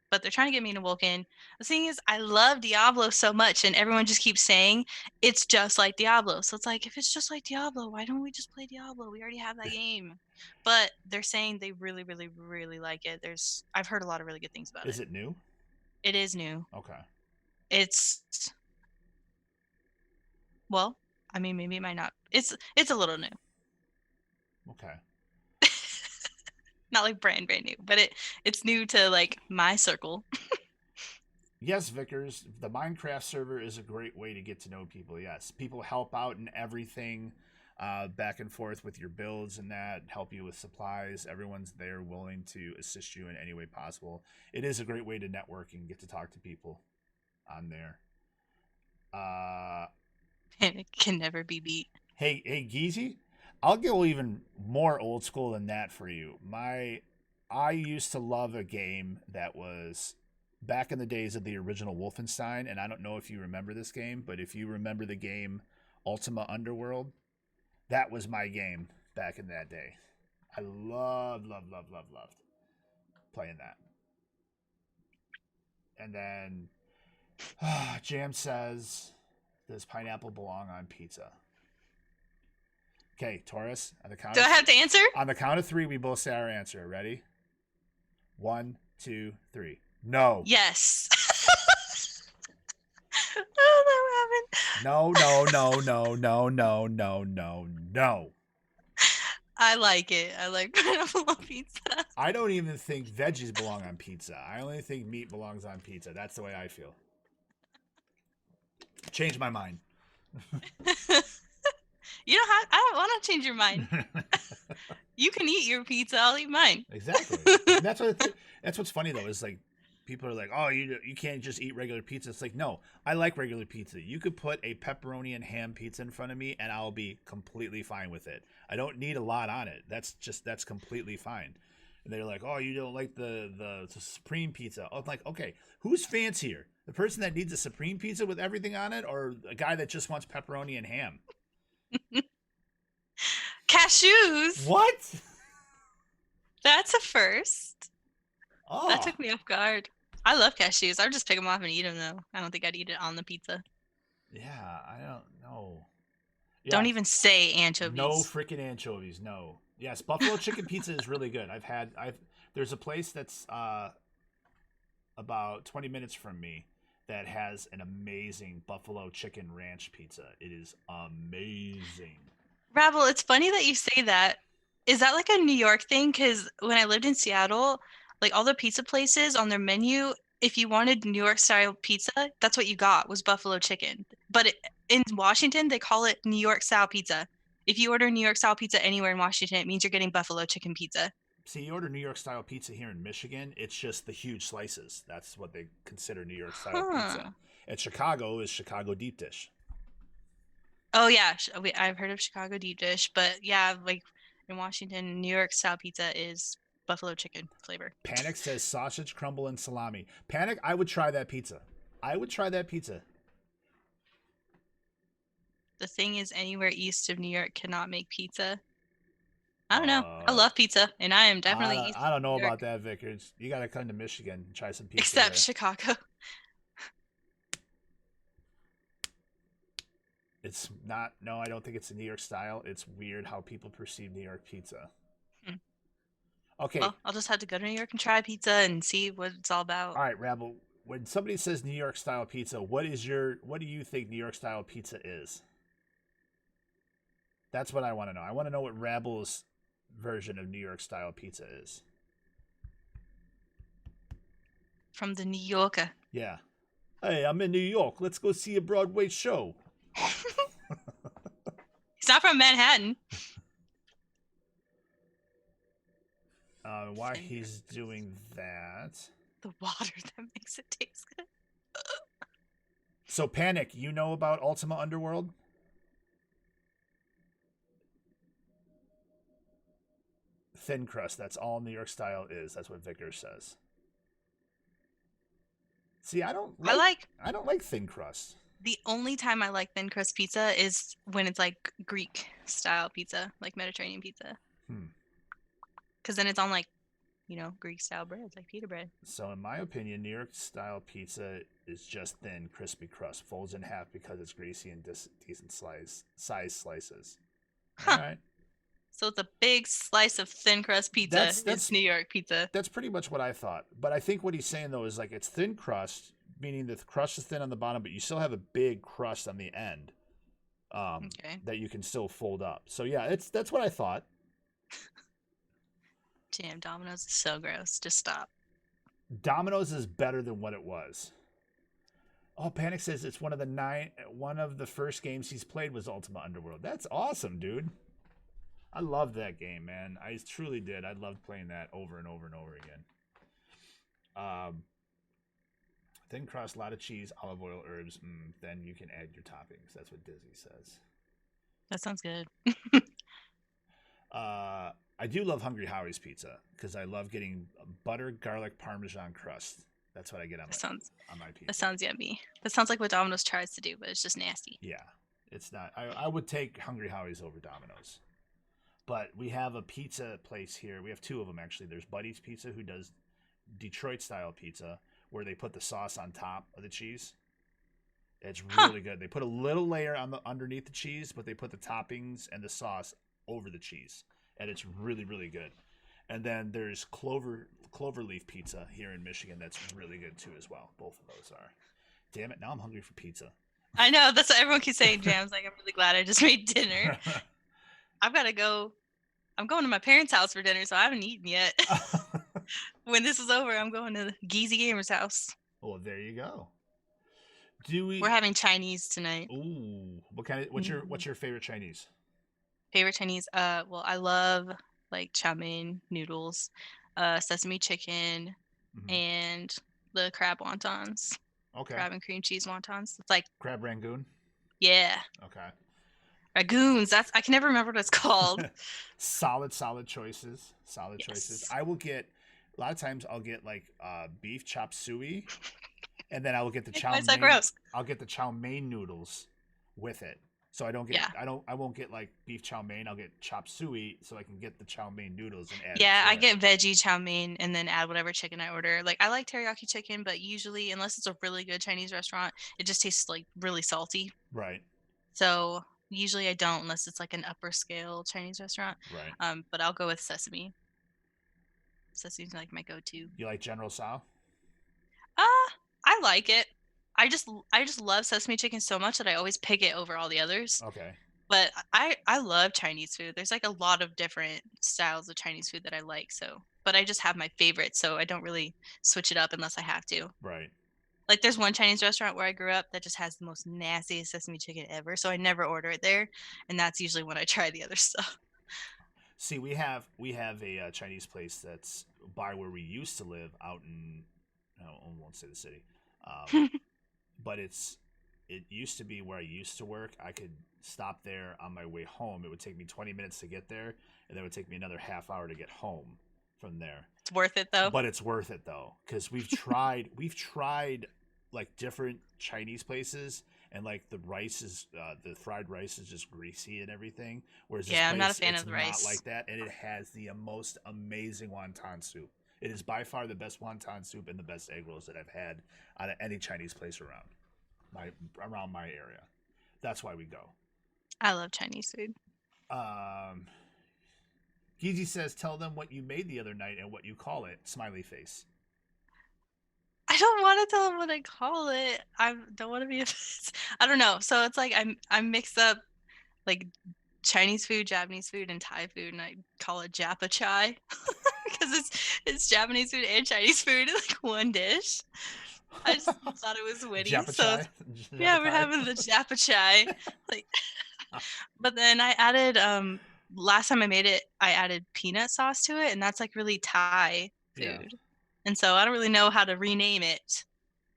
but they're trying to get me into Woken. The thing is, I love Diablo so much, and everyone just keeps saying it's just like Diablo. So it's like, if it's just like Diablo, why don't we just play Diablo? We already have that game. But they're saying they really, really, really like it. I've heard a lot of really good things about it. Is it new? It is new. Okay. It's, well, I mean, maybe it might not. It's a little new. Okay. Not like brand new, but it's new to like my circle. Yes, Vickers, the Minecraft server is a great way to get to know people. Yes, people help out in everything, back and forth with your builds and that, help you with supplies. Everyone's there willing to assist you in any way possible. It is a great way to network and get to talk to people on there. And it can never be beat. Hey, Geezy, I'll go even more old school than that for you. I used to love a game that was back in the days of the original Wolfenstein, and I don't know if you remember this game, but if you remember the game Ultima Underworld, that was my game back in that day. I loved playing that. And then Jam says, does pineapple belong on pizza? Okay, Taurus. On the count. Do I have to answer? On the count of 3, we both say our answer. Ready? 1, 2, 3. No. Yes. Oh, that happened. No, no, no, no, no, no, no, no, no. I like it. I like pineapple on pizza. I don't even think veggies belong on pizza. I only think meat belongs on pizza. That's the way I feel. Change my mind. You don't have. I don't want to change your mind. You can eat your pizza. I'll eat mine. Exactly. And that's what's funny though is like people are like, oh, you can't just eat regular pizza. It's like, no, I like regular pizza. You could put a pepperoni and ham pizza in front of me, and I'll be completely fine with it. I don't need a lot on it. That's completely fine. And they're like, oh, you don't like the supreme pizza. I'm like, okay, who's fancier? The person that needs a supreme pizza with everything on it, or a guy that just wants pepperoni and ham? Cashews. What? That's a first. Oh, That took me off guard. I love cashews. I would just pick them off and eat them though. I don't think I'd eat it on the pizza. yeah, I don't know. Don't Yeah. even say anchovies. No freaking anchovies. No. Yes, buffalo chicken pizza is really good. There's a place that's about 20 minutes from me that has an amazing buffalo chicken ranch pizza. It is amazing. Rabble, it's funny that you say that. Is that like a New York thing? Because when I lived in Seattle, like all the pizza places on their menu, if you wanted New York style pizza, that's what you got was buffalo chicken. But in Washington, they call it New York style pizza. If you order New York style pizza anywhere in Washington, it means you're getting buffalo chicken pizza. See, you order New York style pizza here in Michigan, it's just the huge slices. That's what they consider New York style Huh. pizza. And Chicago is Chicago deep dish. Oh yeah, I've heard of Chicago deep dish, but yeah, like in Washington, New York style pizza is buffalo chicken flavor. Panic says sausage, crumble, and salami. Panic, I would try that pizza. The thing is, anywhere east of New York cannot make pizza. I don't know. I love pizza, and I am definitely east. I don't know New York. about that, Vickers. You got to come to Michigan and try some pizza. Except there. Chicago. It's not. No, I don't think it's a New York style. It's weird how people perceive New York pizza. Okay. Well, I'll just have to go to New York and try pizza and see what it's all about. All right, Rabble. When somebody says New York style pizza, what do you think New York style pizza is? That's what I want to know. I want to know what Rabble's version of New York style pizza is. From the New Yorker. Yeah. Hey, I'm in New York. Let's go see a Broadway show. He's not from Manhattan. Why he's doing that? The water that makes it taste good. So, Panic, you know about Ultima Underworld? Thin crust. That's all New York style is. That's what Vickers says. See, I don't like thin crust. The only time I like thin crust pizza is when it's like Greek style pizza, like Mediterranean pizza. Because then it's on like, Greek style bread, like pita bread. So in my opinion, New York style pizza is just thin, crispy crust, folds in half because it's greasy and decent size slices. Huh. All right. So it's a big slice of thin crust pizza. That's New York pizza. That's pretty much what I thought. But I think what he's saying though is like it's thin crust, meaning the crust is thin on the bottom, but you still have a big crust on the end. Okay. That you can still fold up. So yeah, that's what I thought. Damn, Domino's is so gross. Just stop. Domino's is better than what it was. Oh, Panic says it's one of the first games he's played was Ultima Underworld. That's awesome, dude. I love that game, man. I truly did. I loved playing that over and over and over again. Thin crust, a lot of cheese, olive oil, herbs. Then you can add your toppings. That's what Dizzy says. That sounds good. I do love Hungry Howie's pizza because I love getting butter, garlic, Parmesan crust. That's what I get on my pizza. That sounds yummy. That sounds like what Domino's tries to do, but it's just nasty. Yeah, it's not. I would take Hungry Howie's over Domino's. But we have a pizza place here. We have two of them, actually. There's Buddy's Pizza, who does Detroit-style pizza, where they put the sauce on top of the cheese. It's really good. They put a little layer underneath the cheese, but they put the toppings and the sauce over the cheese, and it's really, really good. And then there's cloverleaf pizza here in Michigan that's really good too as well. Both of those are. Damn it! Now I'm hungry for pizza. I know, that's what everyone keeps saying, Jam's like, I'm really glad I just made dinner. I've got to go. I'm going to my parents' house for dinner, so I haven't eaten yet. When this is over, I'm going to Geezy Gamer's house. Well, there you go. We're having Chinese tonight. Ooh, what's your favorite Chinese? Favorite Chinese? Well, I love like chow mein noodles, sesame chicken, and the crab wontons. Okay. Crab and cream cheese wontons. It's like crab rangoon. Yeah. Okay. Ragoons. I can never remember what it's called. Solid choices. Solid choices. I will get a lot of times. I'll get like beef chop suey, and then I will get the chow mein. So gross. I'll get the chow mein noodles with it. So I don't get I won't get like beef chow mein. I'll get chop suey so I can get the chow mein noodles and add. Yeah, I get veggie chow mein and then add whatever chicken I order. Like I like teriyaki chicken, but usually unless it's a really good Chinese restaurant, it just tastes like really salty. Right. So usually I don't unless it's like an upper scale Chinese restaurant. Right. But I'll go with sesame. Sesame's like my go-to. You like General Tso? I like it. I just love sesame chicken so much that I always pick it over all the others. Okay. But I love Chinese food. There's like a lot of different styles of Chinese food that I like. So, but I just have my favorites, so I don't really switch it up unless I have to. Right. Like there's one Chinese restaurant where I grew up that just has the most nastiest sesame chicken ever, so I never order it there, and that's usually when I try the other stuff. See, we have a Chinese place that's by where we used to live out in I won't say the city. But it used to be where I used to work. I could stop there on my way home. It would take me 20 minutes to get there, and then it would take me another half hour to get home from there. It's worth it though. But it's worth it though, because we've tried like different Chinese places, and like the rice is the fried rice is just greasy and everything. Whereas this I'm not a place, fan it's of the rice. not like that, and it has the most amazing wonton soup. It is by far the best wonton soup and the best egg rolls that I've had out of any Chinese place around my area. That's why we go. I love Chinese food. Geezy says, tell them what you made the other night and what you call it. Smiley face. I don't want to tell them what I call it. I don't want to be I don't know. So it's like I mix up like Chinese food, Japanese food, and Thai food, and I call it Japa Chai because it's Japanese food and Chinese food in like one dish. I just thought it was witty. Japa so Chai? yeah, we're having the Japa Chai. Like, but then I added last time I made it, I added peanut sauce to it, and that's like really Thai food. Yeah. And so I don't really know how to rename it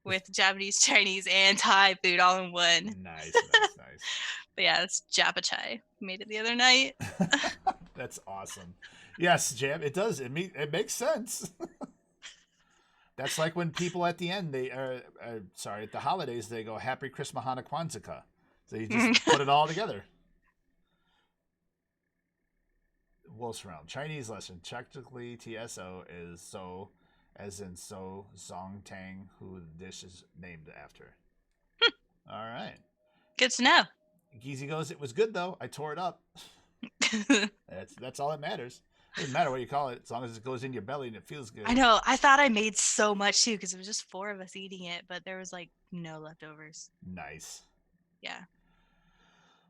with Japanese, Chinese, and Thai food all in one. Nice. But yeah, it's Japa Chai. Made it the other night. That's awesome. Yes, Jam, it does. It makes sense. That's like when people at the end, at the holidays, they go, Happy Christmas, Hana Kwanzaa. So you just put it all together. Wolf's Round. Chinese lesson. Technically, TSO is so, as in so, Zong Tang, who the dish is named after. All right. Good to know. Geezy goes, it was good, though. I tore it up. That's all that matters. Doesn't matter what you call it, as long as it goes in your belly and it feels good. I know. I thought I made so much, too, because it was just 4 of us eating it, but there was, like, no leftovers. Nice. Yeah.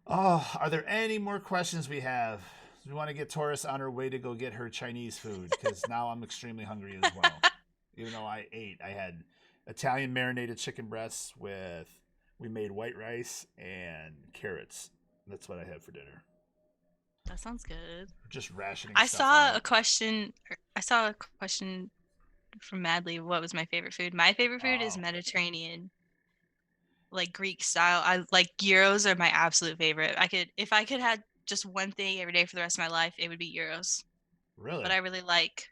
Oh, are there any more questions we have? We want to get Taurus on her way to go get her Chinese food, because now I'm extremely hungry as well. Even though I had Italian marinated chicken breasts we made white rice and carrots. That's what I had for dinner. That sounds good. Just rationing. I stuff saw out. a question from Madly. What was my favorite food? My favorite food is Mediterranean, like Greek style. I like gyros are my absolute favorite. If I could have just one thing every day for the rest of my life, it would be gyros. Really? But I really like,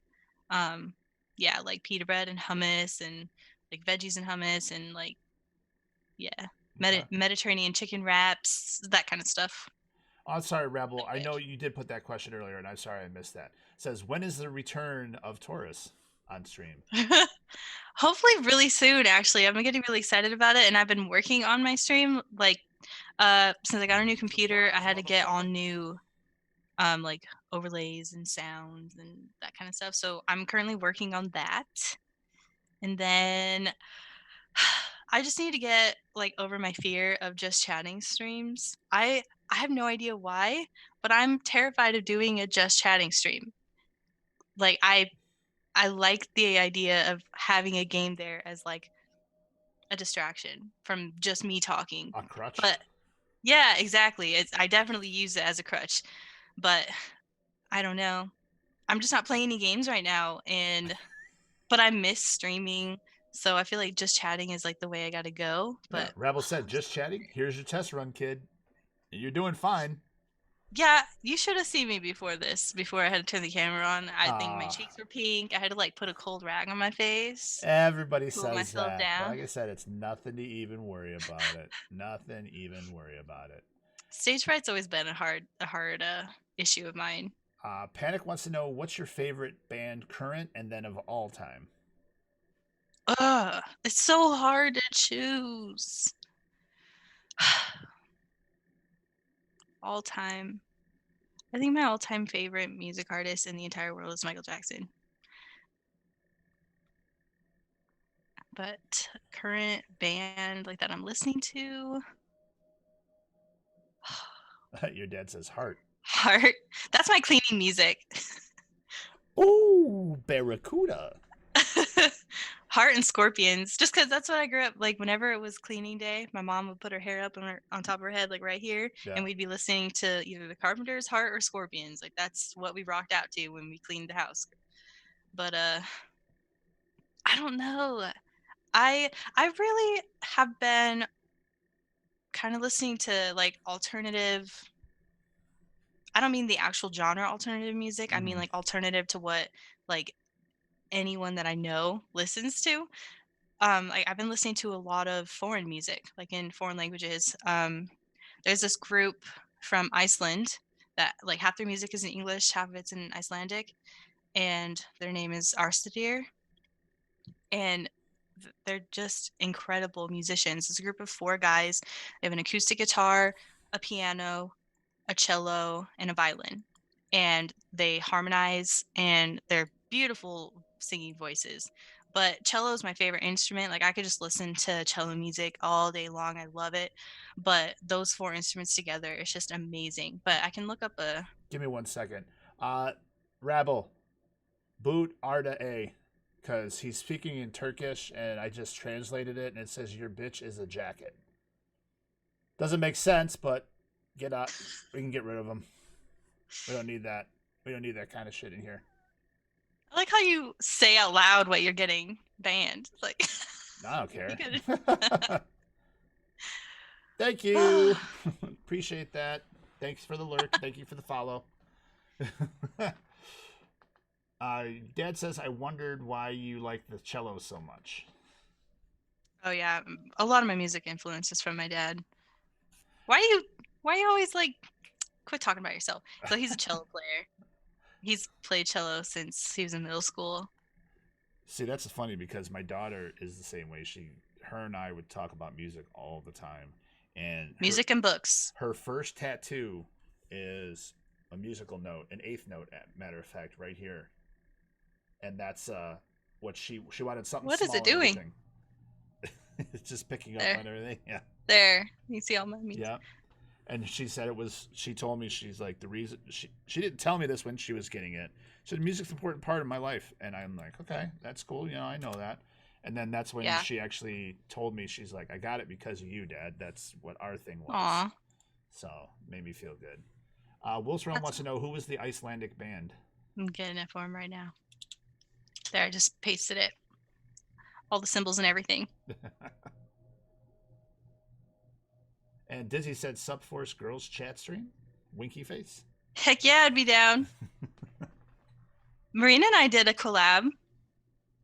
like pita bread and hummus and like veggies and hummus and like, Mediterranean chicken wraps, that kind of stuff. Oh, I'm sorry, Rebel. I know you did put that question earlier, and I'm sorry I missed that. It says, when is the return of Taurus on stream? Hopefully really soon, actually. I'm getting really excited about it, and I've been working on my stream. Like, since I got a new computer, I had to get all new like overlays and sounds and that kind of stuff. So I'm currently working on that. And then I just need to get like over my fear of just chatting streams. I have no idea why, but I'm terrified of doing a just chatting stream. Like I like the idea of having a game there as like a distraction from just me talking. A crutch. But yeah, exactly. I definitely use it as a crutch. But I don't know. I'm just not playing any games right now, but I miss streaming. So I feel like just chatting is like the way I gotta go. Yeah, But Rebel said, just chatting. Here's your test run, kid. You're doing fine. yeah, you should have seen me before this, before I had to turn the camera on. I think my Ah. cheeks were pink. I had to like put a cold rag on my face. Everybody Cool says myself that. down. But like I said, it's nothing to even worry about it. Nothing even worry about it. Stage fright's always been a hard issue of mine. Panic wants to know, what's your favorite band, current and then of all time? Ugh, it's so hard to choose. All time. I think my all-time favorite music artist in the entire world is Michael Jackson. But current band like that I'm listening to, Your dad says Heart. Heart. That's my cleaning music. Oh, Barracuda. Heart and Scorpions, just because that's what I grew up like. Whenever it was cleaning day, my mom would put her hair up on top of her head, like right here, Yeah. and we'd be listening to either the Carpenters, Heart, or Scorpions. Like that's what we rocked out to when we cleaned the house. But I don't know. I really have been kind of listening to like alternative. I don't mean the actual genre alternative music. I mean like alternative to what like anyone that I know listens to. Like I've been listening to a lot of foreign music, like in foreign languages. There's this group from Iceland that like half their music is in English, half of it's in Icelandic, and their name is Arstadir. And they're just incredible musicians. It's a group of 4 guys. They have an acoustic guitar, a piano, a cello, and a violin. And they harmonize, and they're beautiful singing voices. But cello is my favorite instrument. Like I could just listen to cello music all day long. I love it. But those 4 instruments together, it's just amazing. But I can look up a... Give me 1 second. Rabble, boot Arda A, because he's speaking in Turkish, and I just translated it, and it says, your bitch is a jacket. Doesn't make sense, but get up. We can get rid of him. We don't need that. We don't need that kind of shit in here. I like how you say out loud what you're getting banned. Like I don't care. You Thank you. Appreciate that. Thanks for the lurk. Thank you for the follow. Dad says, I wondered why you like the cello so much. Oh yeah, a lot of my music influence is from my dad. Why you always like quit talking about yourself? So he's a cello player. He's played cello since he was in middle school. See, that's funny because my daughter is the same way. Her and I would talk about music all the time. And music and books. Her first tattoo is a musical note, an 8th note, matter of fact, right here. And that's what she wanted something. What small is it doing? It's just picking up on everything. Yeah. There, you see all my music. Yeah. And she said it was. She told me, she's like, the reason she didn't tell me this when she was getting it. She said music's an important part of my life, and I'm like, okay, that's cool. You know, I know that. And then that's when she actually told me, she's like, I got it because of you, Dad. That's what our thing was. Aww. So made me feel good. Wilson wants to know, who was the Icelandic band? I'm getting it for him right now. There, I just pasted it. All the symbols and everything. And Dizzy said, Supforce girls chat stream? Winky face? Heck yeah, I'd be down. Marina and I did a collab.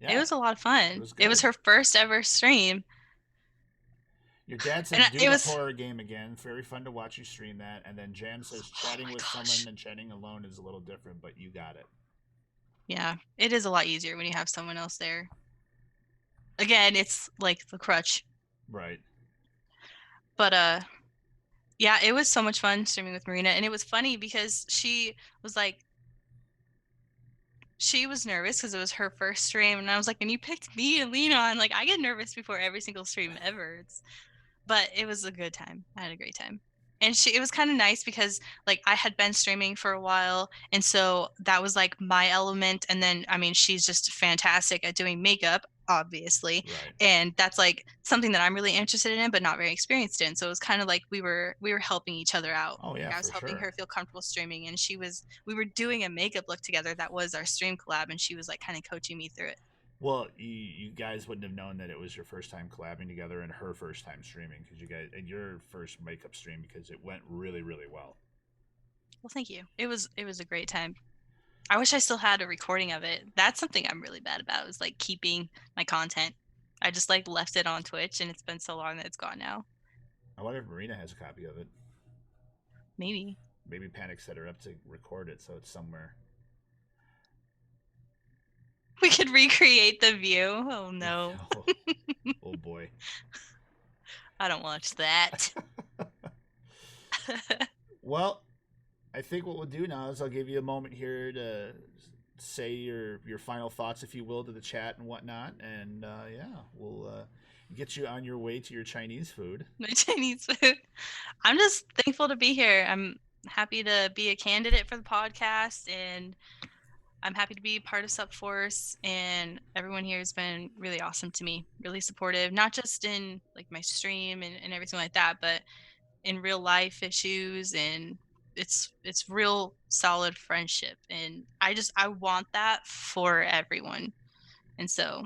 Yeah, it was a lot of fun. It was her first ever stream. Your dad said, do the horror game again. Very fun to watch you stream that. And then Jam says, chatting with someone and chatting alone is a little different, but you got it. Yeah, it is a lot easier when you have someone else there. Again, it's like the crutch. Right. But Yeah, it was so much fun streaming with Marina, and it was funny because was like she was nervous because it was her first stream, and I was like, and you picked me to lean on. Like, I get nervous before every single stream ever. But it was a good time. I had a great time. And it was kind of nice because like I had been streaming for a while, and so that was like my element. And then I mean, she's just fantastic at doing makeup, obviously, Right. and that's like something that I'm really interested in but not very experienced in. So it was kind of like we were helping each other out. Oh, yeah, Like, I was for helping sure. her feel comfortable streaming, and we were doing a makeup look together that was our stream collab, and she was like kind of coaching me through it. Well, you guys wouldn't have known that it was your first time collabing together and her first time streaming because you guys and your first makeup stream because it went really, really well. Well, thank you. It was a great time. I wish I still had a recording of it. That's something I'm really bad about, is like keeping my content. I just like left it on Twitch, and it's been so long that it's gone now. I wonder if Marina has a copy of it. Maybe Panic set her up to record it, so it's somewhere. we could recreate the view. Oh no. Oh boy. I don't watch that. Well, I think what we'll do now is I'll give you a moment here to say your final thoughts, if you will, to the chat and whatnot, and yeah, we'll get you on your way to your Chinese food. My Chinese food. I'm just thankful to be here. I'm happy to be a candidate for the podcast, and I'm happy to be part of Supforce, and everyone here has been really awesome to me, really supportive, not just in like my stream and everything like that, but in real life issues, and it's real solid friendship, and I want that for everyone, and so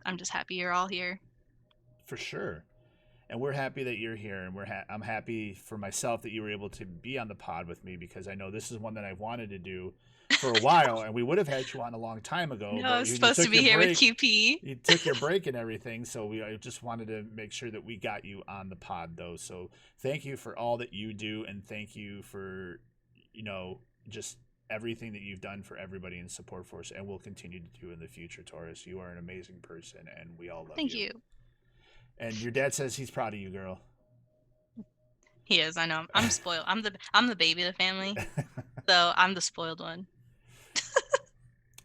I'm just happy you're all here. For sure. And we're happy that you're here, and I'm happy for myself that you were able to be on the pod with me, because I know this is one that I've wanted to do for a while, and we would have had you on a long time ago. No, but I was supposed to be here with QP. You took your break and everything, so I just wanted to make sure that we got you on the pod, though. So thank you for all that you do, and thank you for, just everything that you've done for everybody in Supforce, and will continue to do in the future, Taurus. You are an amazing person, and we all love you. Thank you. And your dad says he's proud of you, girl. He is. I know. I'm spoiled. I'm the baby of the family, so I'm the spoiled one.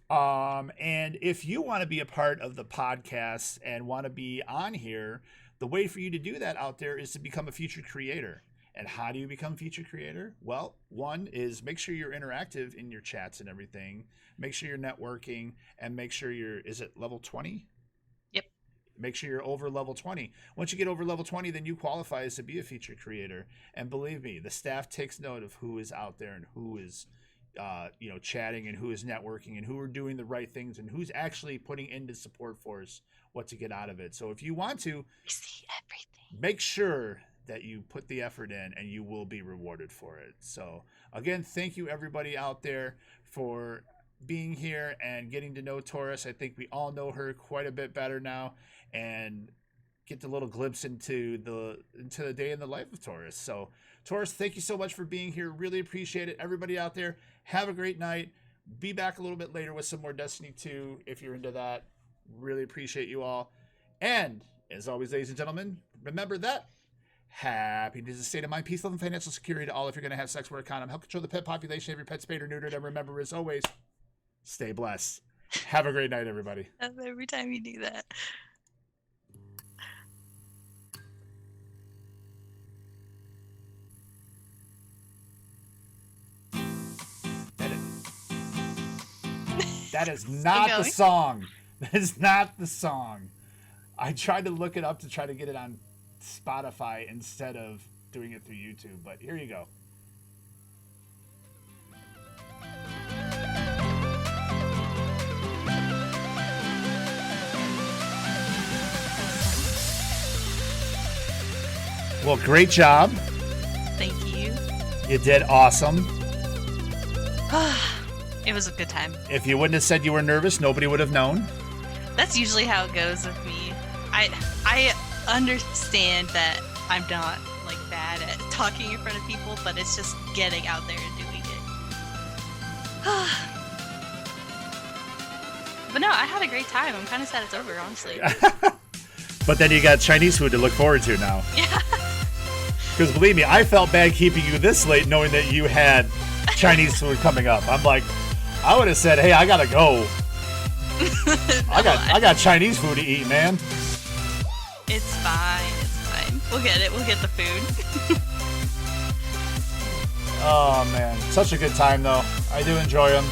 And if you want to be a part of the podcast and want to be on here, the way for you to do that out there is to become a featured creator. And how do you become featured creator? Well, one is make sure you're interactive in your chats and everything. Make sure you're networking, and make sure is it level 20? Make sure you're over level 20. Once you get over level 20, then you qualify as to be a featured creator. And believe me, the staff takes note of who is out there and who is, chatting, and who is networking, and who are doing the right things, and who's actually putting into Supforce what to get out of it. So if you want to, see everything. Make sure that you put the effort in, and you will be rewarded for it. So again, thank you everybody out there for being here and getting to know Taurus. I think we all know her quite a bit better now, and get the little glimpse into the day in the life of Taurus. So Taurus, thank you so much for being here. Really appreciate it. Everybody out there, have a great night. Be back a little bit later with some more Destiny 2 if you're into that. Really appreciate you all. And as always, ladies and gentlemen, remember that happiness is a state of mind, peace, love, and financial security to all. If you're going to have sex, wear a condom. Help control the pet population. Have your pet spayed or neutered. And remember, as always, stay blessed. Have a great night, everybody. Every time you do that. That is not the song. That is not the song. I tried to look it up to try to get it on Spotify instead of doing it through YouTube, but here you go. Well, great job. Thank you. You did awesome. It was a good time. If you wouldn't have said you were nervous, nobody would have known. That's usually how it goes with me. I understand that I'm not like bad at talking in front of people, but it's just getting out there and doing it. But no, I had a great time. I'm kind of sad it's over, honestly. But then you got Chinese food to look forward to now. Yeah. Because believe me, I felt bad keeping you this late knowing that you had Chinese food coming up. I'm like, I would have said, hey, I gotta go. I got Chinese food to eat, man. It's fine. It's fine. We'll get it. We'll get the food. Oh man, such a good time though. I do enjoy them.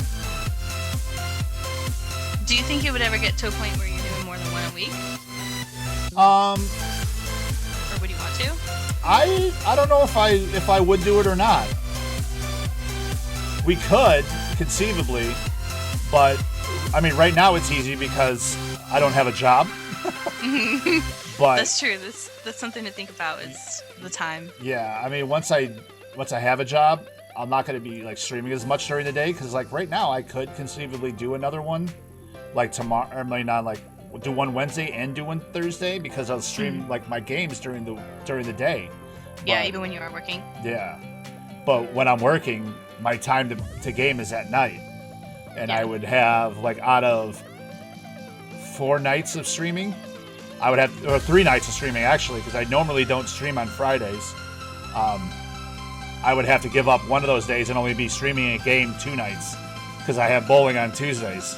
Do you think it would ever get to a point where you're doing more than one a week? Or would you want to? I don't know if I would do it or not. We could conceivably, but I mean, right now it's easy because I don't have a job. But that's true. That's something to think about. Is the time. Yeah, I mean, once I have a job, I'm not going to be like streaming as much during the day because like right now I could conceivably do another one, like tomorrow. Or maybe not, like do one Wednesday and do one Thursday because I'll stream like my games during the day. Yeah, But, even when you are working. yeah, but when I'm working, my time to game is at night, and Yeah. I would have like out of 4 nights of streaming, I would have or 3 nights of streaming actually because I normally don't stream on Fridays. I would have to give up one of those days and only be streaming a game 2 nights because I have bowling on Tuesdays.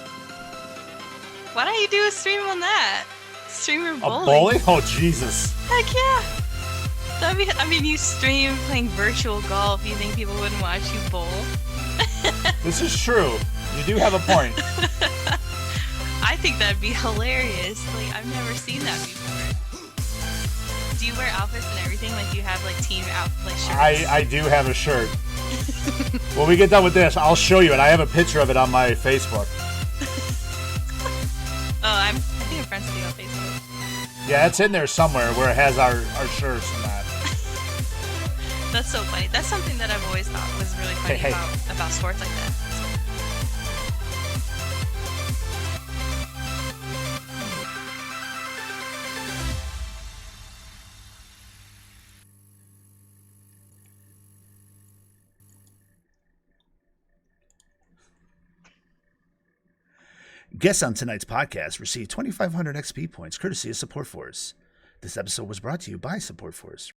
Why don't you do a stream on that? Streamer A bowling. bowling? Oh Jesus! Heck yeah! That'd be, I mean, you stream playing virtual golf. You think people wouldn't watch you bowl? This is true. You do have a point. I think that'd be hilarious. Like, I've never seen that before. Do you wear outfits and everything? Like, you have like team outfit shirts? I do have a shirt. When we get done with this, I'll show you it. I have a picture of it on my Facebook. Oh, I think I'm friends with you on Facebook. Yeah, it's in there somewhere where it has our shirts and that. That's so funny. That's something that I've always thought was really funny Hey. about sports like that. Guests on tonight's podcast received 2,500 XP points courtesy of Supforce. This episode was brought to you by Supforce.